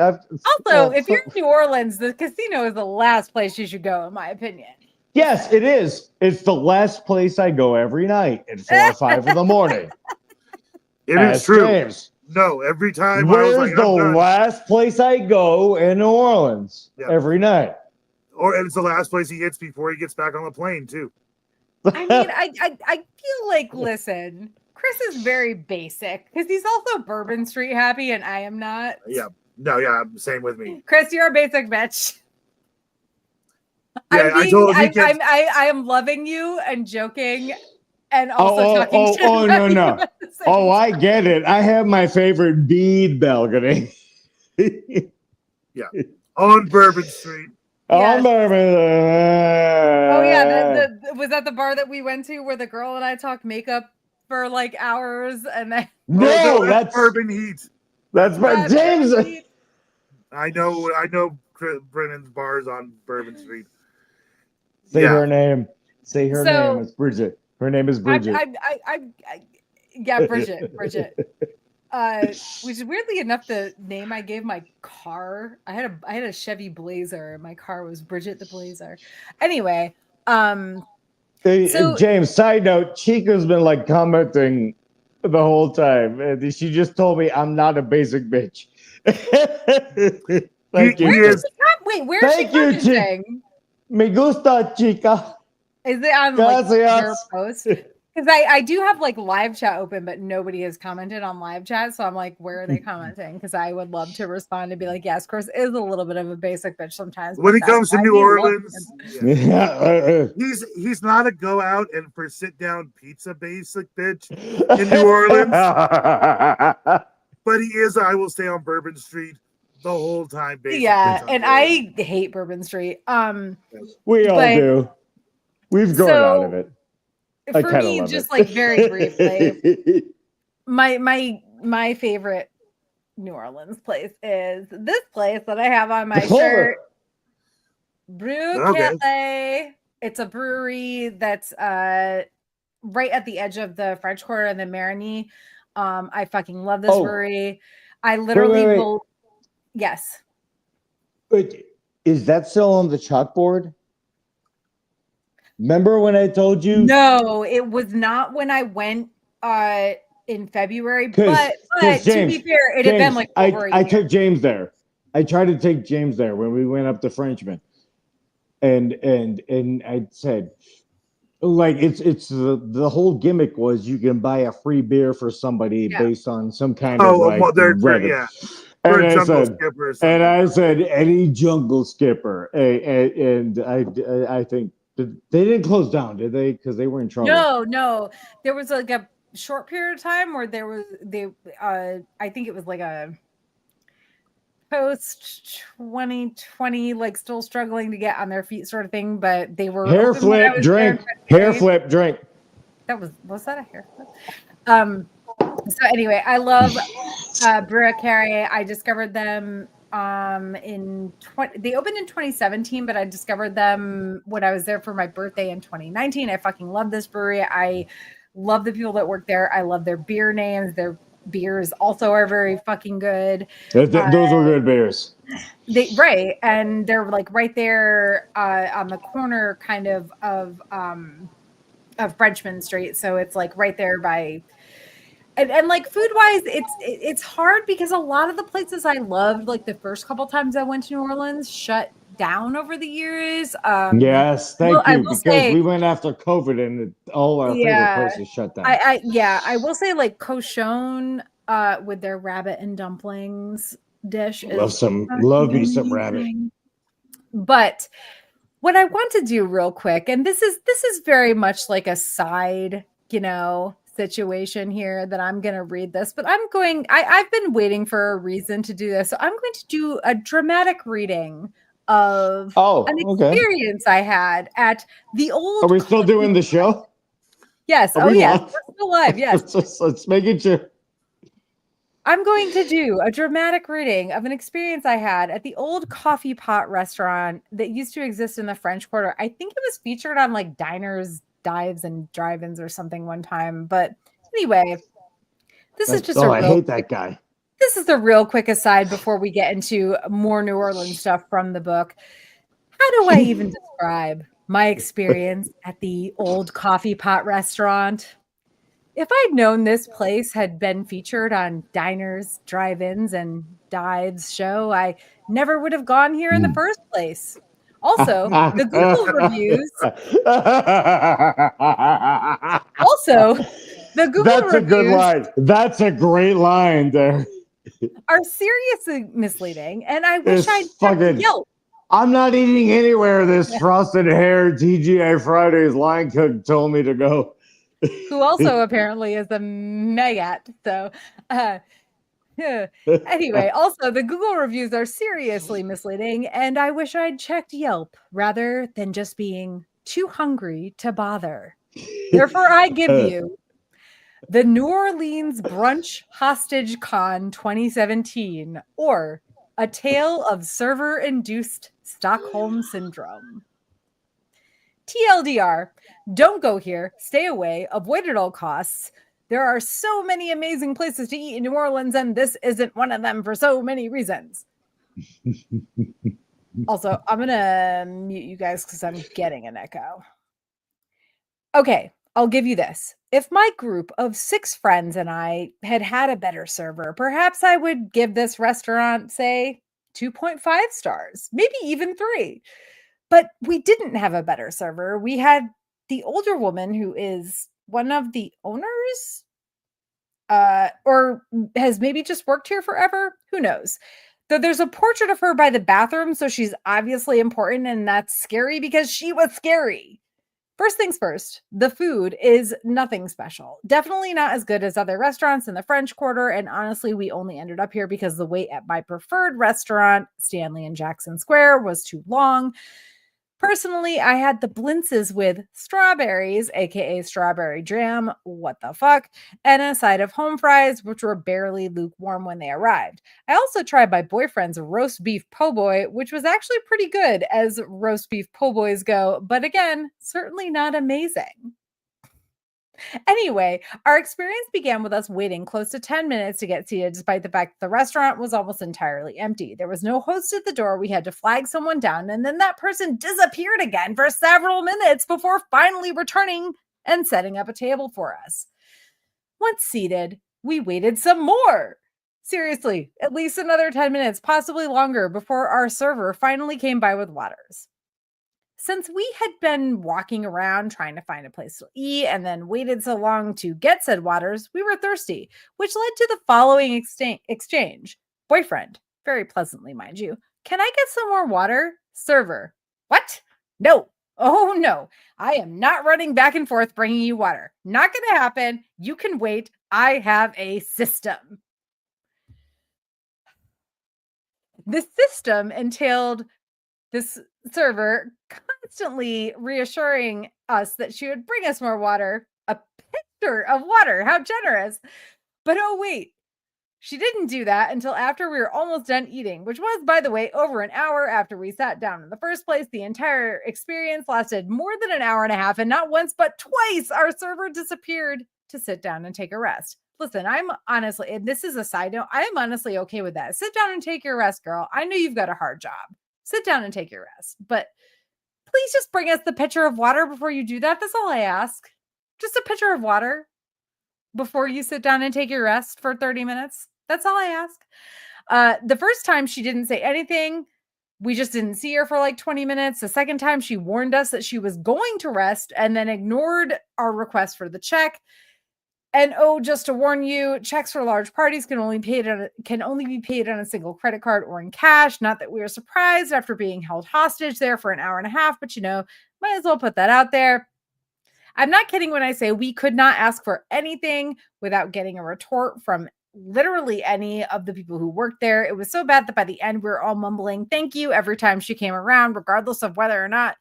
[SPEAKER 1] If you're in New Orleans, the casino is the last place you should go, in my opinion.
[SPEAKER 2] yes, it is. It's the last place I go every night at 4 or 5 in the morning.
[SPEAKER 3] It is
[SPEAKER 2] Ask
[SPEAKER 3] true.
[SPEAKER 2] James.
[SPEAKER 3] No, every time I
[SPEAKER 2] Where's
[SPEAKER 3] was like,
[SPEAKER 2] the
[SPEAKER 3] I'm done.
[SPEAKER 2] last place I go in New Orleans every night?
[SPEAKER 3] And it's the last place he hits before he gets back on the plane too.
[SPEAKER 1] I mean, I feel like, listen, Chris is very basic because he's also Bourbon Street happy, and I am not.
[SPEAKER 3] Yeah. No, yeah, same with me.
[SPEAKER 1] Chris, you're a basic bitch.
[SPEAKER 3] Yeah,
[SPEAKER 1] I am loving you and joking and also talking shit about
[SPEAKER 2] no.
[SPEAKER 1] you at the same
[SPEAKER 2] Oh, I
[SPEAKER 1] time.
[SPEAKER 2] get it. I have my favorite bead balcony.
[SPEAKER 3] On Bourbon Street.
[SPEAKER 1] Yes.
[SPEAKER 2] On Bourbon.
[SPEAKER 1] Oh yeah, was that the bar that we went to where the girl and I talked makeup for like hours and then
[SPEAKER 2] No, that's
[SPEAKER 3] Bourbon Heat.
[SPEAKER 2] That's my James.
[SPEAKER 3] I know Brennan's bars on Bourbon Street.
[SPEAKER 2] Say her name. Say her
[SPEAKER 1] So-
[SPEAKER 2] name. It's Bridget. Her name is Bridget.
[SPEAKER 1] Yeah, Bridget. Which is weirdly enough the name I gave my car. I had a Chevy Blazer. My car was Bridget the Blazer. Anyway,
[SPEAKER 2] Hey,
[SPEAKER 1] so-
[SPEAKER 2] James, side note, Chica's been like commenting the whole time. And she just told me I'm not a basic bitch. Thank you.
[SPEAKER 3] He is.
[SPEAKER 1] wait, where is she
[SPEAKER 2] Thank you, Chick.
[SPEAKER 1] commenting?
[SPEAKER 2] Me gusta, chica.
[SPEAKER 1] Is it on like your
[SPEAKER 2] Gracias.
[SPEAKER 1] post? Because I do have like live chat open, but nobody has commented on live chat. So I'm like, where are they commenting? Because I would love to respond and be like, yes, Chris is a little bit of a basic bitch sometimes.
[SPEAKER 3] When
[SPEAKER 1] but
[SPEAKER 3] it comes to
[SPEAKER 1] that's
[SPEAKER 3] New
[SPEAKER 1] why we love
[SPEAKER 3] Orleans,
[SPEAKER 1] him.
[SPEAKER 3] yeah. He's not a go out and for sit down pizza basic bitch in New Orleans, but he is. I will stay on Bourbon Street the whole time. Basic
[SPEAKER 1] Yeah,
[SPEAKER 3] bitch on
[SPEAKER 1] and
[SPEAKER 3] Bourbon.
[SPEAKER 1] I hate Bourbon Street.
[SPEAKER 2] We all
[SPEAKER 1] But-
[SPEAKER 2] do. We've grown
[SPEAKER 1] So-
[SPEAKER 2] out of it. I
[SPEAKER 1] For
[SPEAKER 2] kinda
[SPEAKER 1] me,
[SPEAKER 2] love
[SPEAKER 1] just
[SPEAKER 2] it.
[SPEAKER 1] like very briefly, my favorite New Orleans place is this place that I have on my
[SPEAKER 2] The Clover.
[SPEAKER 1] shirt. Brew
[SPEAKER 3] Okay.
[SPEAKER 1] Cafe. It's a brewery that's right at the edge of the French Quarter and the Marigny. I fucking love this
[SPEAKER 2] Oh.
[SPEAKER 1] brewery. I literally
[SPEAKER 2] wait.
[SPEAKER 1] will. Yes.
[SPEAKER 2] Wait, is that still on the chalkboard? Remember when I told you?
[SPEAKER 1] No, it was not when I went in February.
[SPEAKER 2] 'Cause-
[SPEAKER 1] But
[SPEAKER 2] 'cause
[SPEAKER 1] to
[SPEAKER 2] James-
[SPEAKER 1] be fair, it had been
[SPEAKER 2] James,
[SPEAKER 1] like over a
[SPEAKER 2] I
[SPEAKER 1] year.
[SPEAKER 2] took James there. I tried to take James there when we went up to Frenchman, and I said, like, it's the whole gimmick was you can buy a free beer for somebody
[SPEAKER 1] Yeah.
[SPEAKER 2] based on some kind
[SPEAKER 3] Oh,
[SPEAKER 2] of like
[SPEAKER 3] they're
[SPEAKER 2] revenue.
[SPEAKER 3] yeah.
[SPEAKER 2] And
[SPEAKER 3] Or a
[SPEAKER 2] I
[SPEAKER 3] jungle
[SPEAKER 2] said,
[SPEAKER 3] skipper. Or something.
[SPEAKER 2] and I said any jungle skipper, and I think they didn't close down, did they? Because they were in trouble.
[SPEAKER 1] No. There was like a short period of time where I think it was like a post 2020, like still struggling to get on their feet sort of thing, but they were
[SPEAKER 2] Hair
[SPEAKER 1] open when I
[SPEAKER 2] flip,
[SPEAKER 1] was there in
[SPEAKER 2] drink. Hair
[SPEAKER 1] February.
[SPEAKER 2] flip, drink.
[SPEAKER 1] That was that a hair flip? So anyway, I love Brew Carré. I discovered them they opened in 2017, but I discovered them when I was there for my birthday in 2019. I fucking love this brewery. I love the people that work there. I love their beer names. They're beers also are very fucking good.
[SPEAKER 2] Those were good beers.
[SPEAKER 1] Right, and they're like right there on the corner kind of Frenchman Street, so it's like right there by and like food wise it's hard because a lot of the places I loved like the first couple times I went to New Orleans shut down over the years.
[SPEAKER 2] Yes,
[SPEAKER 1] Well,
[SPEAKER 2] thank
[SPEAKER 1] I
[SPEAKER 2] you,
[SPEAKER 1] will
[SPEAKER 2] because
[SPEAKER 1] say
[SPEAKER 2] we went after COVID and all our favorite
[SPEAKER 1] yeah,
[SPEAKER 2] places shut down.
[SPEAKER 1] I will say like Cochon with their rabbit and dumplings dish is
[SPEAKER 2] Love me some rabbit.
[SPEAKER 1] amazing. But what I want to do real quick, and this is very much like a side, situation here that I'm going to read this, but I've been waiting for a reason to do this. So I'm going to do a dramatic reading of an
[SPEAKER 2] Okay.
[SPEAKER 1] experience I had at the old.
[SPEAKER 2] Are we still doing the show?
[SPEAKER 1] Yes.
[SPEAKER 2] Are
[SPEAKER 1] Oh,
[SPEAKER 2] we
[SPEAKER 1] yes.
[SPEAKER 2] live?
[SPEAKER 1] We're still live. Yes.
[SPEAKER 2] Let's make it sure.
[SPEAKER 1] I'm going to do a dramatic reading of an experience I had at the old coffee pot restaurant that used to exist in the French Quarter. I think it was featured on like Diners, Dives, and Drive-ins or something one time. But anyway, this is just
[SPEAKER 2] I hate that guy.
[SPEAKER 1] This is the real quick aside before we get into more New Orleans stuff from the book. How do I even describe my experience at the old coffee pot restaurant? If I'd known this place had been featured on Diners, Drive-ins, and Dives show, I never would have gone here in the first place. Also, the Google reviews.
[SPEAKER 2] That's a good line. That's a great line there.
[SPEAKER 1] Are seriously misleading, and I wish I'd checked Yelp.
[SPEAKER 2] I'm not eating anywhere this frosted hair TGI Fridays line cook told me to go.
[SPEAKER 1] Who also apparently is a maggot. So anyway, also the Google reviews are seriously misleading, and I wish I'd checked Yelp rather than just being too hungry to bother. Therefore, I give you the New Orleans Brunch Hostage Con 2017, or A Tale of Server-Induced Stockholm Syndrome. TLDR, don't go here, stay away, avoid at all costs. There are so many amazing places to eat in New Orleans, and this isn't one of them for so many reasons. Also, I'm going to mute you guys because I'm getting an echo. Okay, I'll give you this. If my group of 6 friends and I had had a better server, perhaps I would give this restaurant, say, 2.5 stars, maybe even 3. But we didn't have a better server. We had the older woman who is one of the owners, or has maybe just worked here forever. Who knows? Though there's a portrait of her by the bathroom, so she's obviously important, and that's scary because she was scary. First things first, the food is nothing special. Definitely not as good as other restaurants in the French Quarter, and honestly, we only ended up here because the wait at my preferred restaurant, Stanley in Jackson Square, was too long. Personally, I had the blintzes with strawberries, aka strawberry jam, what the fuck, and a side of home fries, which were barely lukewarm when they arrived. I also tried my boyfriend's roast beef po' boy, which was actually pretty good as roast beef po' boys go, but again, certainly not amazing. Anyway, our experience began with us waiting close to 10 minutes to get seated, despite the fact that the restaurant was almost entirely empty. There was no host at the door. We had to flag someone down, and then that person disappeared again for several minutes before finally returning and setting up a table for us. Once seated, we waited some more. Seriously, at least another 10 minutes, possibly longer, before our server finally came by with waters. Since we had been walking around trying to find a place to eat and then waited so long to get said waters, we were thirsty, which led to the following exchange. Boyfriend, very pleasantly, mind you. Can I get some more water? Server. What? No. Oh, no. I am not running back and forth bringing you water. Not going to happen. You can wait. I have a system. The system entailed this server constantly reassuring us that she would bring us more water, a pitcher of water. How generous. But oh, wait, she didn't do that until after we were almost done eating, which was, by the way, over an hour after we sat down in the first place. The entire experience lasted more than an hour and a half, and not once, but twice our server disappeared to sit down and take a rest. listen, I'm honestly, and this is a side note, I am honestly okay with that. Sit down and take your rest, girl. I know you've got a hard job. Sit down and take your rest. But please just bring us the pitcher of water before you do that. That's all I ask. Just a pitcher of water before you sit down and take your rest for 30 minutes. That's all I ask. The first time she didn't say anything. We just didn't see her for like 20 minutes. The second time she warned us that she was going to rest and then ignored our request for the check. And just to warn you, checks for large parties can only be paid on a single credit card or in cash. Not that we are surprised after being held hostage there for an hour and a half, but might as well put that out there. I'm not kidding when I say we could not ask for anything without getting a retort from literally any of the people who worked there. It was so bad that by the end we were all mumbling thank you every time she came around, regardless of whether or not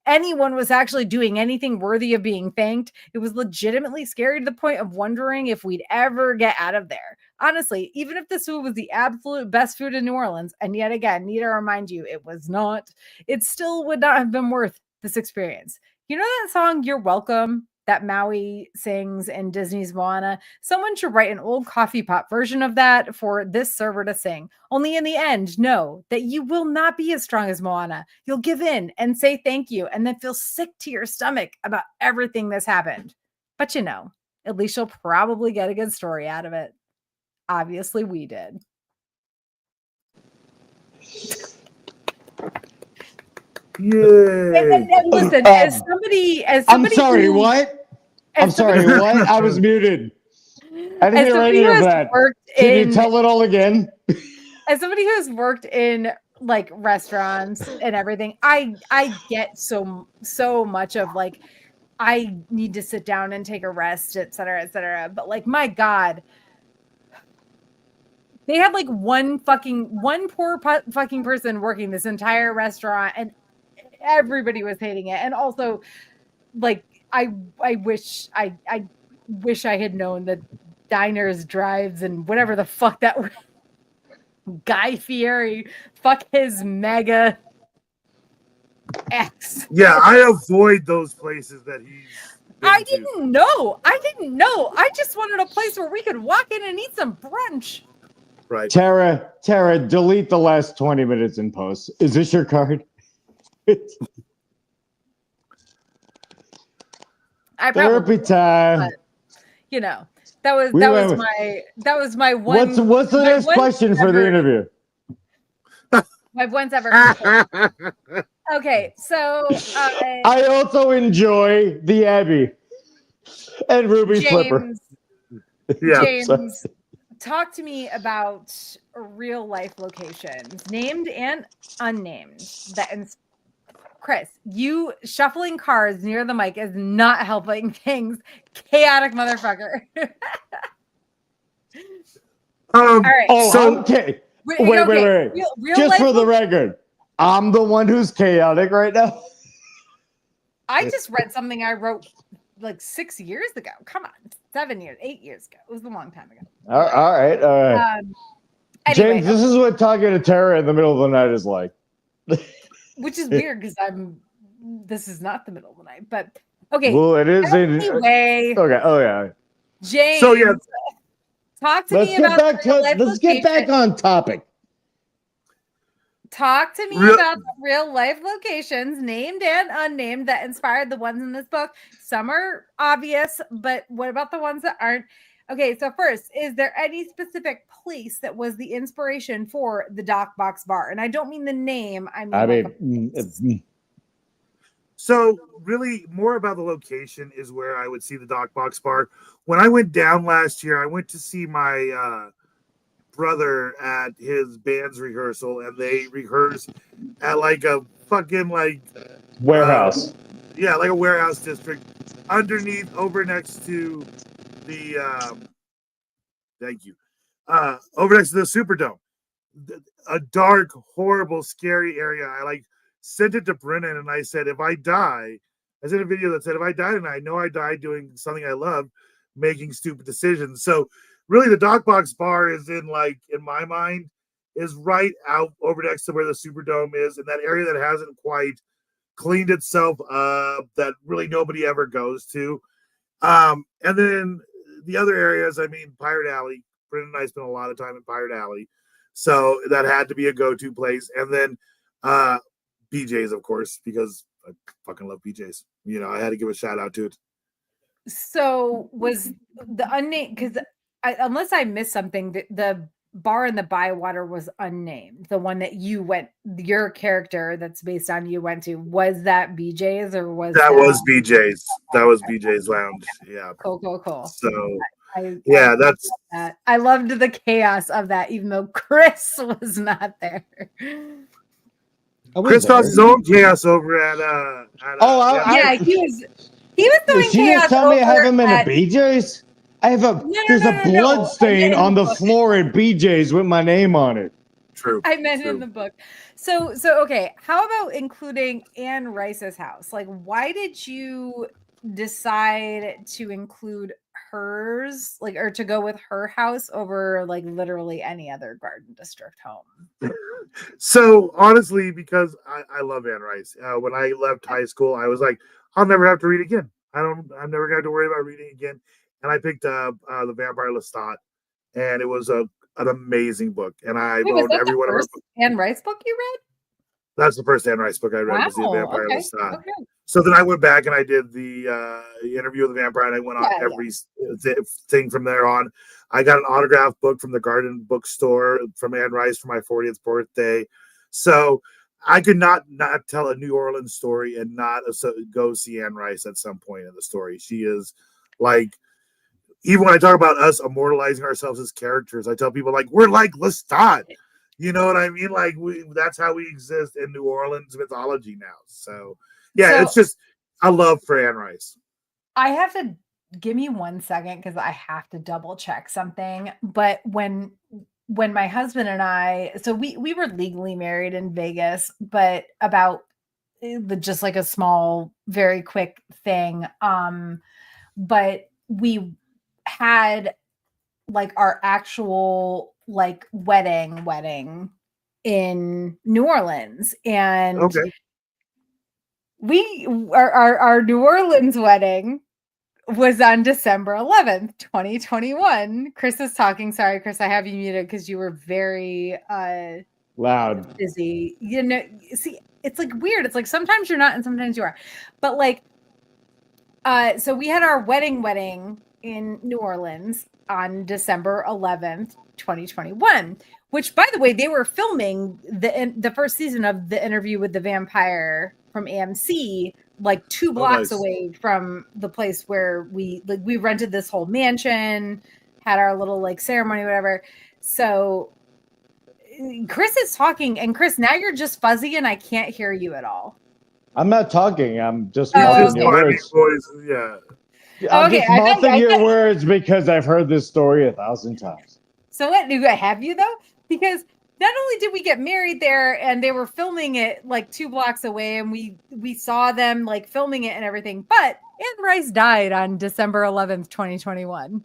[SPEAKER 1] anyone was actually doing anything worthy of being thanked. It was legitimately scary to the point of wondering if we'd ever get out of there. Honestly, even if this food was the absolute best food in New Orleans, and yet again, need to remind you, it was not, it still would not have been worth this experience. You know that song, You're Welcome, that Maui sings in Disney's Moana? Someone should write an old coffee pot version of that for this server to sing. Only in the end, know that you will not be as strong as Moana. You'll give in and say thank you and then feel sick to your stomach about everything that's happened. But at least you'll probably get a good story out of it. Obviously, we did.
[SPEAKER 3] Yeah.
[SPEAKER 1] Listen, as somebody,
[SPEAKER 2] I'm sorry, what? I'm sorry, what? I was muted. I didn't hear any of that. Can you tell it all again?
[SPEAKER 1] As somebody who has worked in like restaurants and everything, I get so much of like, I need to sit down and take a rest, et cetera, et cetera. But like, my God, they had like one poor fucking person working this entire restaurant and everybody was hating it. And also like, I wish I had known that diners, drives, and whatever the fuck that was. Guy Fieri, fuck his mega X.
[SPEAKER 3] Yeah, I avoid those places that he's.
[SPEAKER 1] I didn't know. I just wanted a place where we could walk in and eat some brunch.
[SPEAKER 3] Right.
[SPEAKER 2] Tara, delete the last 20 minutes in post. Is this your card? Therapy time.
[SPEAKER 1] But, that was my one.
[SPEAKER 2] What's the next question for the interview?
[SPEAKER 1] My one's ever. Okay, so
[SPEAKER 2] I also enjoy the Abbey and Ruby Flipper.
[SPEAKER 3] Yeah,
[SPEAKER 1] James, talk to me about real life locations, named and unnamed. Chris, you shuffling cards near the mic is not helping things. Chaotic motherfucker.
[SPEAKER 3] All
[SPEAKER 1] right.
[SPEAKER 2] Oh,
[SPEAKER 3] so
[SPEAKER 2] okay. Wait.
[SPEAKER 1] Real
[SPEAKER 2] just for the record, I'm the one who's chaotic right now.
[SPEAKER 1] I just read something I wrote like 6 years ago. Come on, 7 years, 8 years ago. It was a long time ago.
[SPEAKER 2] All right.
[SPEAKER 1] Anyway,
[SPEAKER 2] James, this is what talking to Tara in the middle of the night is like.
[SPEAKER 1] Which is weird because this is not the middle of the night, but okay.
[SPEAKER 2] Well, it is.
[SPEAKER 1] Anyway.
[SPEAKER 2] Okay. Oh yeah.
[SPEAKER 1] James.
[SPEAKER 3] So yeah.
[SPEAKER 1] Talk to me about.
[SPEAKER 2] Let's get back on topic.
[SPEAKER 1] Talk to me about the real life locations, named and unnamed, that inspired the ones in this book. Some are obvious, but what about the ones that aren't? Okay, so first, is there any specific place that was the inspiration for the Doc Box Bar? And I don't mean the name.
[SPEAKER 3] So really more about the location is where I would see the Doc Box Bar. When I went down last year, I went to see my brother at his band's rehearsal, and they rehearse at like a fucking like
[SPEAKER 2] warehouse.
[SPEAKER 3] Like a warehouse district underneath, over next to the over next to the Superdome. A dark, horrible, scary area. I sent it to Brennan and I said, if I die, I sent a video that said, if I die tonight, I know I died doing something I love, making stupid decisions. So really the Doc Box Bar is in my mind, is right out over next to where the Superdome is, in that area that hasn't quite cleaned itself up, that really nobody ever goes to. And then the other areas, I mean, Pirate Alley. Brennan and I spent a lot of time in Pirate Alley, so that had to be a go-to place. And then BJ's, of course, because I fucking love BJ's. You know, I had to give a shout out to it.
[SPEAKER 1] So was the unnamed, because unless I missed something, the bar in the Bywater was unnamed. The one that you went, your character that's based on you went to, was that BJ's or was
[SPEAKER 3] that was BJ's? That was BJ's Lounge. Yeah.
[SPEAKER 1] Cool.
[SPEAKER 3] So
[SPEAKER 1] I
[SPEAKER 3] that's
[SPEAKER 1] that. I loved the chaos of that, even though Chris was not there.
[SPEAKER 3] Chris caused his own chaos over at
[SPEAKER 1] he was doing
[SPEAKER 2] Did she
[SPEAKER 1] chaos.
[SPEAKER 2] just tell me I have him in
[SPEAKER 1] at,
[SPEAKER 2] a BJ's? I have a there's a blood stain on the floor at BJ's with my name on it.
[SPEAKER 3] True.
[SPEAKER 1] I meant in the book. So okay, how about including Anne Rice's house? Like, why did you decide to include hers, like, or to go with her house over like literally any other Garden District home?
[SPEAKER 3] So honestly, because I love Anne Rice. When I left high school, I was like, I'll never have to read again. I'm never going to have to worry about reading again. And I picked up The Vampire Lestat, and it was an amazing book. And I wrote every one of her books.
[SPEAKER 1] Anne Rice book you read?
[SPEAKER 3] That's the first Anne Rice book I read.
[SPEAKER 1] Wow,
[SPEAKER 3] was The Vampire Lestat.
[SPEAKER 1] Okay.
[SPEAKER 3] So then I went back and I did the interview with the vampire, and I went on every thing from there on. I got an autographed book from the Garden Bookstore from Anne Rice for my 40th birthday. So I could not tell a New Orleans story and not go see Anne Rice at some point in the story. She is like, even when I talk about us immortalizing ourselves as characters, I tell people like, we're like Lestat. You know what I mean? Like that's how we exist in New Orleans mythology now. So yeah, it's just a love for Anne Rice.
[SPEAKER 1] I have to give me 1 second because I have to double check something. But when my husband and I, so we were legally married in Vegas, but about just like a small, very quick thing. But we had like our actual like wedding in New Orleans, and our New Orleans wedding was on December 11th, 2021. Chris is talking. Sorry, Chris, I have you muted because you were very
[SPEAKER 2] loud,
[SPEAKER 1] busy. You know, see, it's like weird. It's like sometimes you're not and sometimes you are. But like, so we had our wedding in New Orleans on December 11th, 2021, which, by the way, they were filming the first season of The Interview with the Vampire from AMC, like 2 blocks away from the place where we rented this whole mansion, had our little like ceremony, whatever. So Chris is talking, and Chris, now you're just fuzzy and I can't hear you at all.
[SPEAKER 2] I'm not talking. I'm just mouthing your words. I'm just mouthing your words because I've heard this story 1,000 times.
[SPEAKER 1] So what do I have you though? Because not only did we get married there, and they were filming it like 2 blocks away, and we saw them like filming it and everything, but Anne Rice died on December 11th, 2021.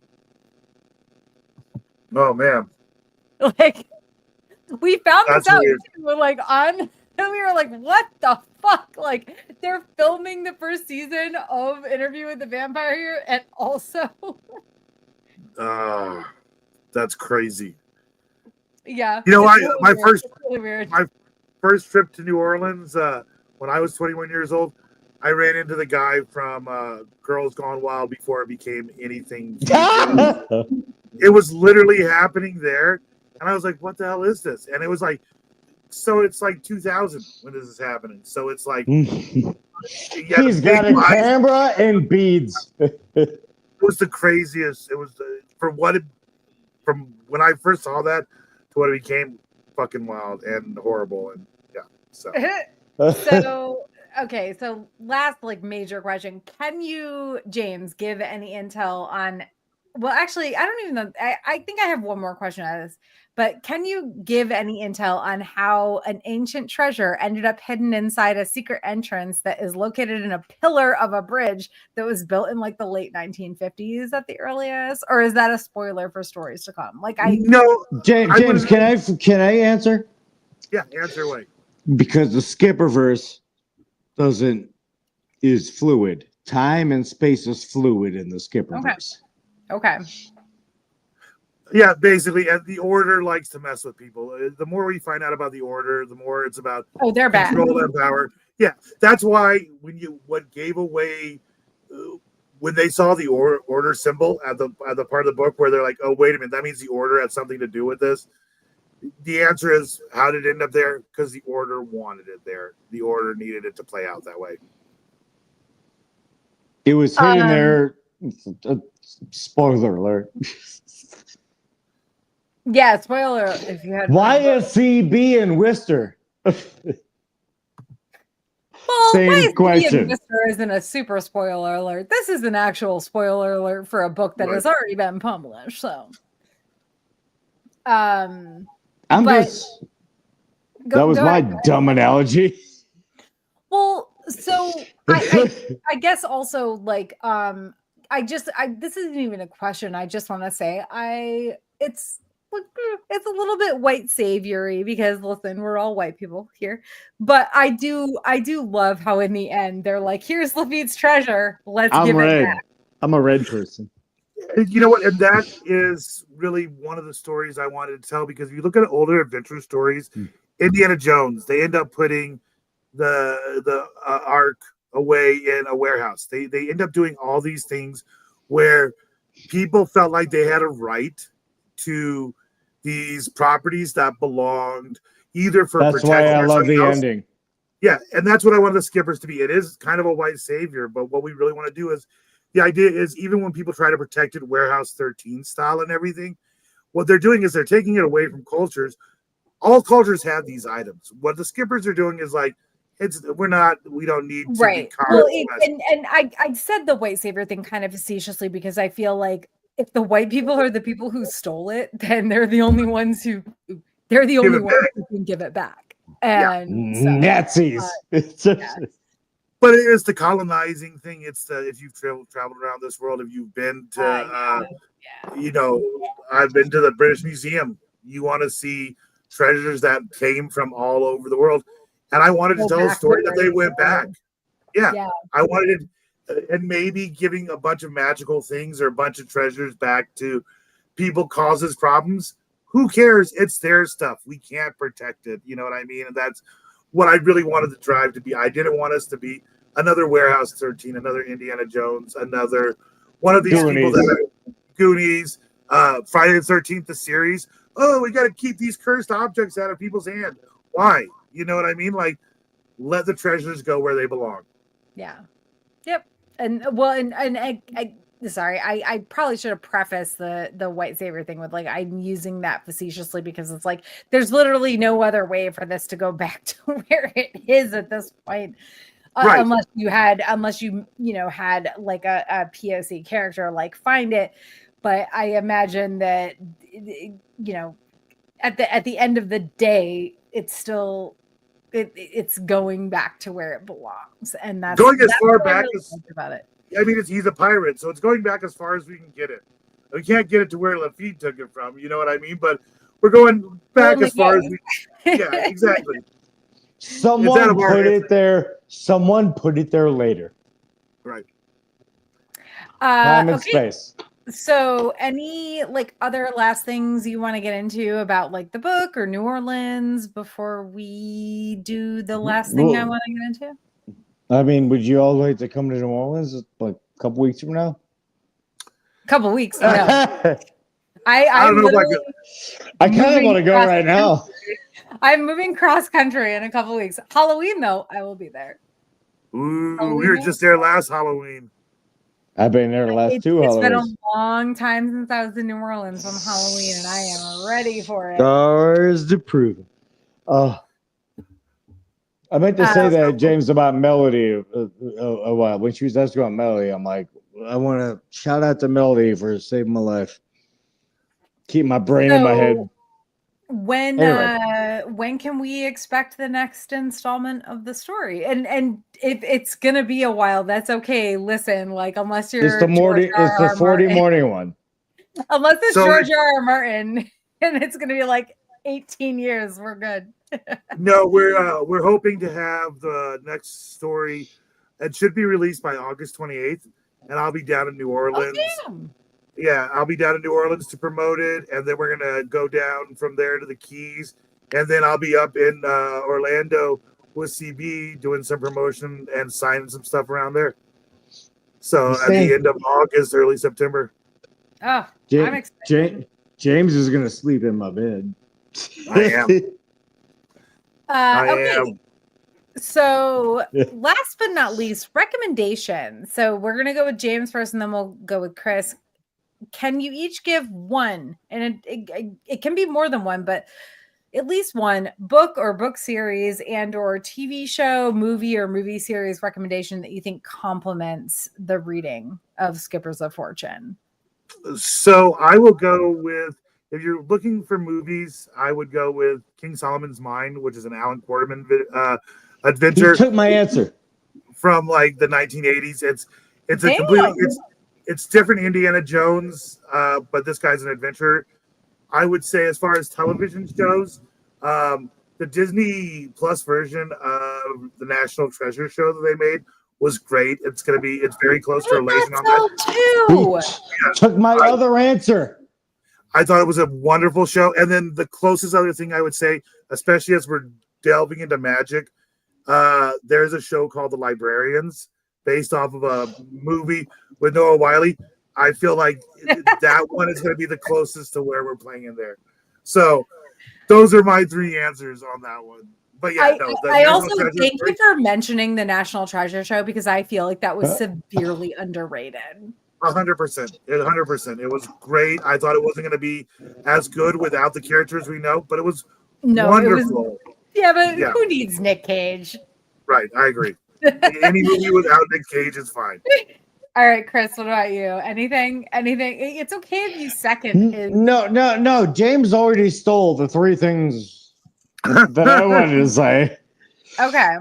[SPEAKER 3] Oh man!
[SPEAKER 1] Like we found this out.
[SPEAKER 3] We're
[SPEAKER 1] like and we were like, what the fuck? Like they're filming the first season of Interview with the Vampire here, and also.
[SPEAKER 3] That's crazy.
[SPEAKER 1] Yeah.
[SPEAKER 3] You know, my first trip to New Orleans, when I was 21 years old, I ran into the guy from Girls Gone Wild before it became anything. It was literally happening there. And I was like, what the hell is this? And it was like, so it's like 2000 when this is happening. So it's like.
[SPEAKER 2] He's got a camera and beads.
[SPEAKER 3] It was the craziest. It was from when I first saw that to what it became fucking wild and horrible. And yeah,
[SPEAKER 1] so okay, so last like major question. Can you, James, give any intel on, well, actually, I don't even know. I think I have one more question on this, but can you give any intel on how an ancient treasure ended up hidden inside a secret entrance that is located in a pillar of a bridge that was built in like the late 1950s at the earliest? Or is that a spoiler for stories to come? Like
[SPEAKER 2] James, can I answer?
[SPEAKER 3] Yeah, answer away.
[SPEAKER 2] Because the Skipperverse is fluid. Time and space is fluid in the Skipperverse.
[SPEAKER 1] Okay.
[SPEAKER 3] Yeah, basically, and the Order likes to mess with people. The more we find out about the Order, the more it's about
[SPEAKER 1] They're bad.
[SPEAKER 3] control and power. Yeah, that's why what gave away when they saw the Order symbol at the part of the book where they're like, oh, wait a minute, that means the Order had something to do with this. The answer is, how did it end up there? Because the Order wanted it there. The Order needed it to play out that way.
[SPEAKER 2] It was hidden there. Spoiler alert.
[SPEAKER 1] Yeah, spoiler if you had.
[SPEAKER 2] YSCB and Worcester.
[SPEAKER 1] Well,
[SPEAKER 2] Same question.
[SPEAKER 1] And Worcester isn't a super spoiler alert. This is an actual spoiler alert for a book that has already been published. So, that
[SPEAKER 2] was my dumb analogy.
[SPEAKER 1] Well, so I guess also like this isn't even a question. I just want to say it's a little bit white saviory because listen, we're all white people here, but I do love how in the end they're like, here's Lafitte's treasure, let's give it back.
[SPEAKER 2] I'm a red person.
[SPEAKER 3] You know what? And that is really one of the stories I wanted to tell, because if you look at older adventure stories, Indiana Jones, they end up putting the Ark away in a warehouse. They end up doing all these things where people felt like they had a right to these properties that belonged either for
[SPEAKER 2] that's why I love the ending.
[SPEAKER 3] Yeah, and that's what I wanted the Skippers to be. It is kind of a white savior, but what we really want to do is, the idea is, even when people try to protect it Warehouse 13 style and everything, what they're doing is they're taking it away from cultures. All cultures have these items. What the Skippers are doing is like, we don't need to be
[SPEAKER 1] well, and I said the white savior thing kind of facetiously because I feel like if the white people are the people who stole it, then they're the only ones who can give it back. And
[SPEAKER 2] so, Nazis.
[SPEAKER 3] But it is the colonizing thing. It's if you've traveled around this world, if you've been to, I've been to the British Museum. You want to see treasures that came from all over the world. And I wanted to tell a story that they went back. Yeah. I wanted it, and maybe giving a bunch of magical things or a bunch of treasures back to people causes problems. Who cares? It's their stuff. We can't protect it. You know what I mean? And that's what I really wanted the drive to be. I didn't want us to be another Warehouse 13, another Indiana Jones, another one of these people that are Goonies, Friday the 13th, the series. Oh, we got to keep these cursed objects out of people's hand. Why? You know what I mean? Like, let the treasures go where they belong.
[SPEAKER 1] Yeah. Yep. And well, and I probably should have prefaced the white savior thing with like, I'm using that facetiously because it's like there's literally no other way for this to go back to where it is at this point. Unless you had like a POC character like find it. But I imagine that at the end of the day, it's still it's going back to where it belongs, and that's
[SPEAKER 3] going as far back as
[SPEAKER 1] about it.
[SPEAKER 3] I mean, he's a pirate, so it's going back as far as we can get it. We can't get it to where Lafitte took it from, you know what I mean? But we're going back as far as we. Yeah, exactly.
[SPEAKER 2] Someone put it there. Someone put it there later.
[SPEAKER 3] Right.
[SPEAKER 2] Time and space.
[SPEAKER 1] So, any like other last things you want to get into about like the book or New Orleans before we do the last thing I want to get into?
[SPEAKER 2] I mean, would you all like to come to New Orleans like a couple weeks from now?
[SPEAKER 1] A couple weeks. No.
[SPEAKER 3] I don't know.
[SPEAKER 2] I kind of want to go right now.
[SPEAKER 1] I'm moving cross country in a couple weeks. Halloween, though, I will be there.
[SPEAKER 3] Ooh, we were just there last Halloween.
[SPEAKER 2] I've been there the last two Halloweens.
[SPEAKER 1] It's been a long time since I was in New Orleans on Halloween, and I am ready for it.
[SPEAKER 2] Stars to prove it. I meant to say that, James, about Melody a while. When she was asking about Melody, I'm like, I want to shout out to Melody for saving my life. Keep my brain in my head.
[SPEAKER 1] When can we expect the next installment of the story? And if it's gonna be a while, that's okay. Listen, like unless you're
[SPEAKER 2] it's the 40 morning one.
[SPEAKER 1] Unless it's George R. R. Martin and it's gonna be like 18 years, we're good.
[SPEAKER 3] No, we're hoping to have the next story. It should be released by August 28th, and I'll be down in New Orleans.
[SPEAKER 1] Oh,
[SPEAKER 3] Yeah, I'll be down in New Orleans to promote it, and then we're gonna go down from there to the Keys, and then I'll be up in Orlando with CB doing some promotion and signing some stuff around there.
[SPEAKER 2] You
[SPEAKER 3] So at the
[SPEAKER 2] saying
[SPEAKER 3] end of August, early September.
[SPEAKER 1] Oh, I'm excited.
[SPEAKER 2] James is gonna sleep in my bed.
[SPEAKER 3] I am. I
[SPEAKER 1] Okay.
[SPEAKER 3] am.
[SPEAKER 1] So, last but not least, recommendations. So, we're going to go with James first and then we'll go with Chris. Can you each give one, and it can be more than one, but at least one book or book series and or TV show, movie or movie series recommendation that you think complements the reading of Skippers of Fortune?
[SPEAKER 3] So I will go with, if you're looking for movies, I would go with King Solomon's Mine, which is an Alan Quarterman
[SPEAKER 2] He
[SPEAKER 3] adventure
[SPEAKER 2] took my answer.
[SPEAKER 3] from like the 1980s. It's a
[SPEAKER 1] Damn.
[SPEAKER 3] completely it's different Indiana Jones, but this guy's an adventurer. I would say, as far as television shows, the Disney Plus version of the National Treasure show that they made was great. It's very close to
[SPEAKER 1] I
[SPEAKER 3] relation on
[SPEAKER 1] thought
[SPEAKER 3] that.
[SPEAKER 1] so too.
[SPEAKER 2] He took my other answer.
[SPEAKER 3] I thought it was a wonderful show. And then the closest other thing I would say, especially as we're delving into magic, there's a show called The Librarians based off of a movie with Noah Wiley. I feel like that one is going to be the closest to where we're playing in there. So those are my three answers on that one. But yeah,
[SPEAKER 1] I also thank you for mentioning the National Treasure show because I feel like that was severely underrated.
[SPEAKER 3] 100%. 100%. It was great. I thought it wasn't going to be as good without the characters we know, but it was wonderful.
[SPEAKER 1] But who needs Nick Cage?
[SPEAKER 3] Right. I agree. Any movie without Nick Cage is fine.
[SPEAKER 1] All right, Chris, what about you? Anything? It's okay if you second.
[SPEAKER 2] No. James already stole the three things that I wanted to say.
[SPEAKER 1] Okay.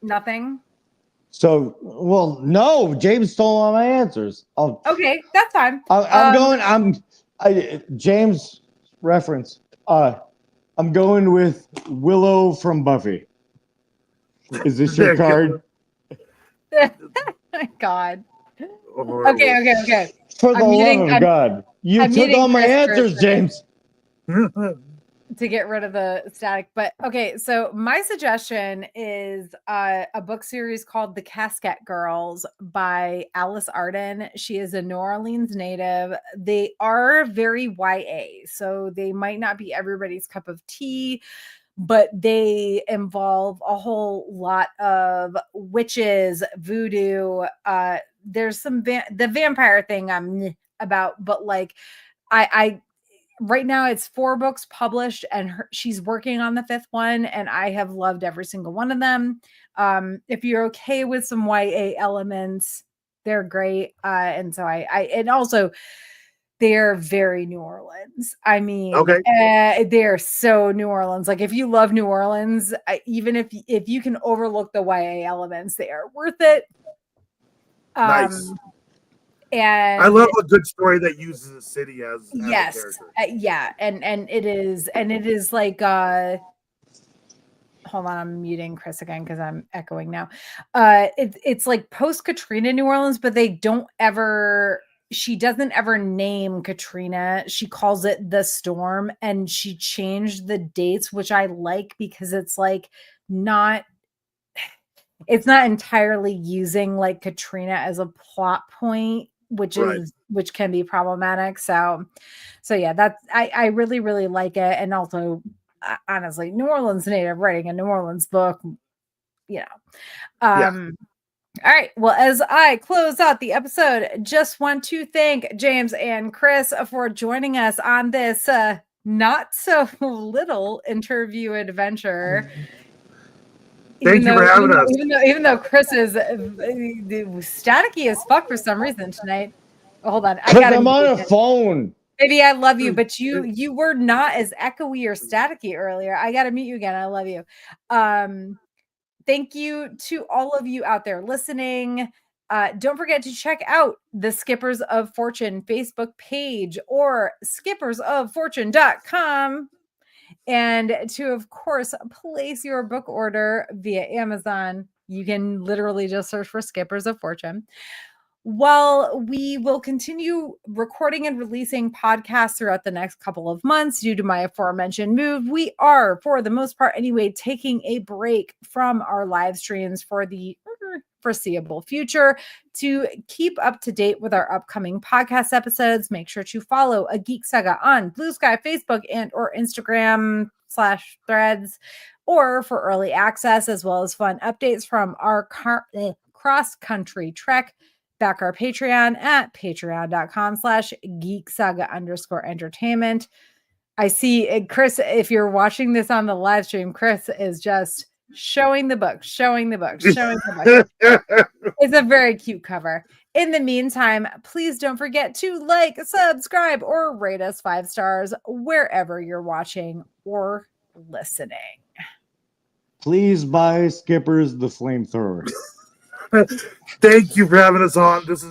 [SPEAKER 1] Nothing?
[SPEAKER 2] So, well, no, James stole all my answers.
[SPEAKER 1] Okay, that's fine.
[SPEAKER 2] James reference. I'm going with Willow from Buffy. Is this your card?
[SPEAKER 1] My God.
[SPEAKER 3] Horrible.
[SPEAKER 1] Okay.
[SPEAKER 2] For the love of God. You took all my answers, James.
[SPEAKER 1] To get rid of the static. But okay, so my suggestion is a book series called The Casket Girls by Alice Arden. She is a New Orleans native. They are very YA, so they might not be everybody's cup of tea, but they involve a whole lot of witches, voodoo. There's some the vampire thing I'm about, but like I right now it's 4 books published and she's working on the 5th one, and I have loved every single one of them. If you're okay with some YA elements, they're great. And so and also they're very New Orleans. I mean, they're so New Orleans. Like if you love New Orleans, even if you can overlook the YA elements, they are worth it.
[SPEAKER 3] Nice.
[SPEAKER 1] And
[SPEAKER 3] I love a good story that uses a city as a character.
[SPEAKER 1] And it is like hold on, I'm muting Chris again because I'm echoing now. It's like post Katrina New Orleans, but she doesn't ever name Katrina. She calls it the storm, and she changed the dates, which I like because it's like it's not entirely using like Katrina as a plot point, which can be problematic. So yeah, that's I really, really like it. And also honestly, New Orleans native writing a New Orleans book, All right. Well, as I close out the episode, just want to thank James and Chris for joining us on this not so little interview adventure.
[SPEAKER 3] Thank you for having us.
[SPEAKER 1] Even though Chris is staticky as fuck for some reason tonight. Hold on.
[SPEAKER 2] I'm on a phone.
[SPEAKER 1] Baby, I love you, but you were not as echoey or staticky earlier. I got to meet you again. I love you. Thank you to all of you out there listening. Don't forget to check out the Skippers of Fortune Facebook page or skippersoffortune.com. And to, of course, place your book order via Amazon. You can literally just search for Skippers of Fortune. While we will continue recording and releasing podcasts throughout the next couple of months due to my aforementioned move, we are, for the most part anyway, taking a break from our live streams for the foreseeable future. To keep up to date with our upcoming podcast episodes, make sure to follow A Geek Saga on Blue Sky, Facebook, and or Instagram / Threads, or for early access as well as fun updates from our cross-country trek. Back our Patreon at patreon.com/geeksaga_entertainment. I see Chris, if you're watching this on the live stream, Chris is just showing the book. It's a very cute cover. In the meantime, please don't forget to like, subscribe, or rate us 5 stars wherever you're watching or listening.
[SPEAKER 2] Please buy Skippers the Flamethrower.
[SPEAKER 3] Thank you for having us on. This is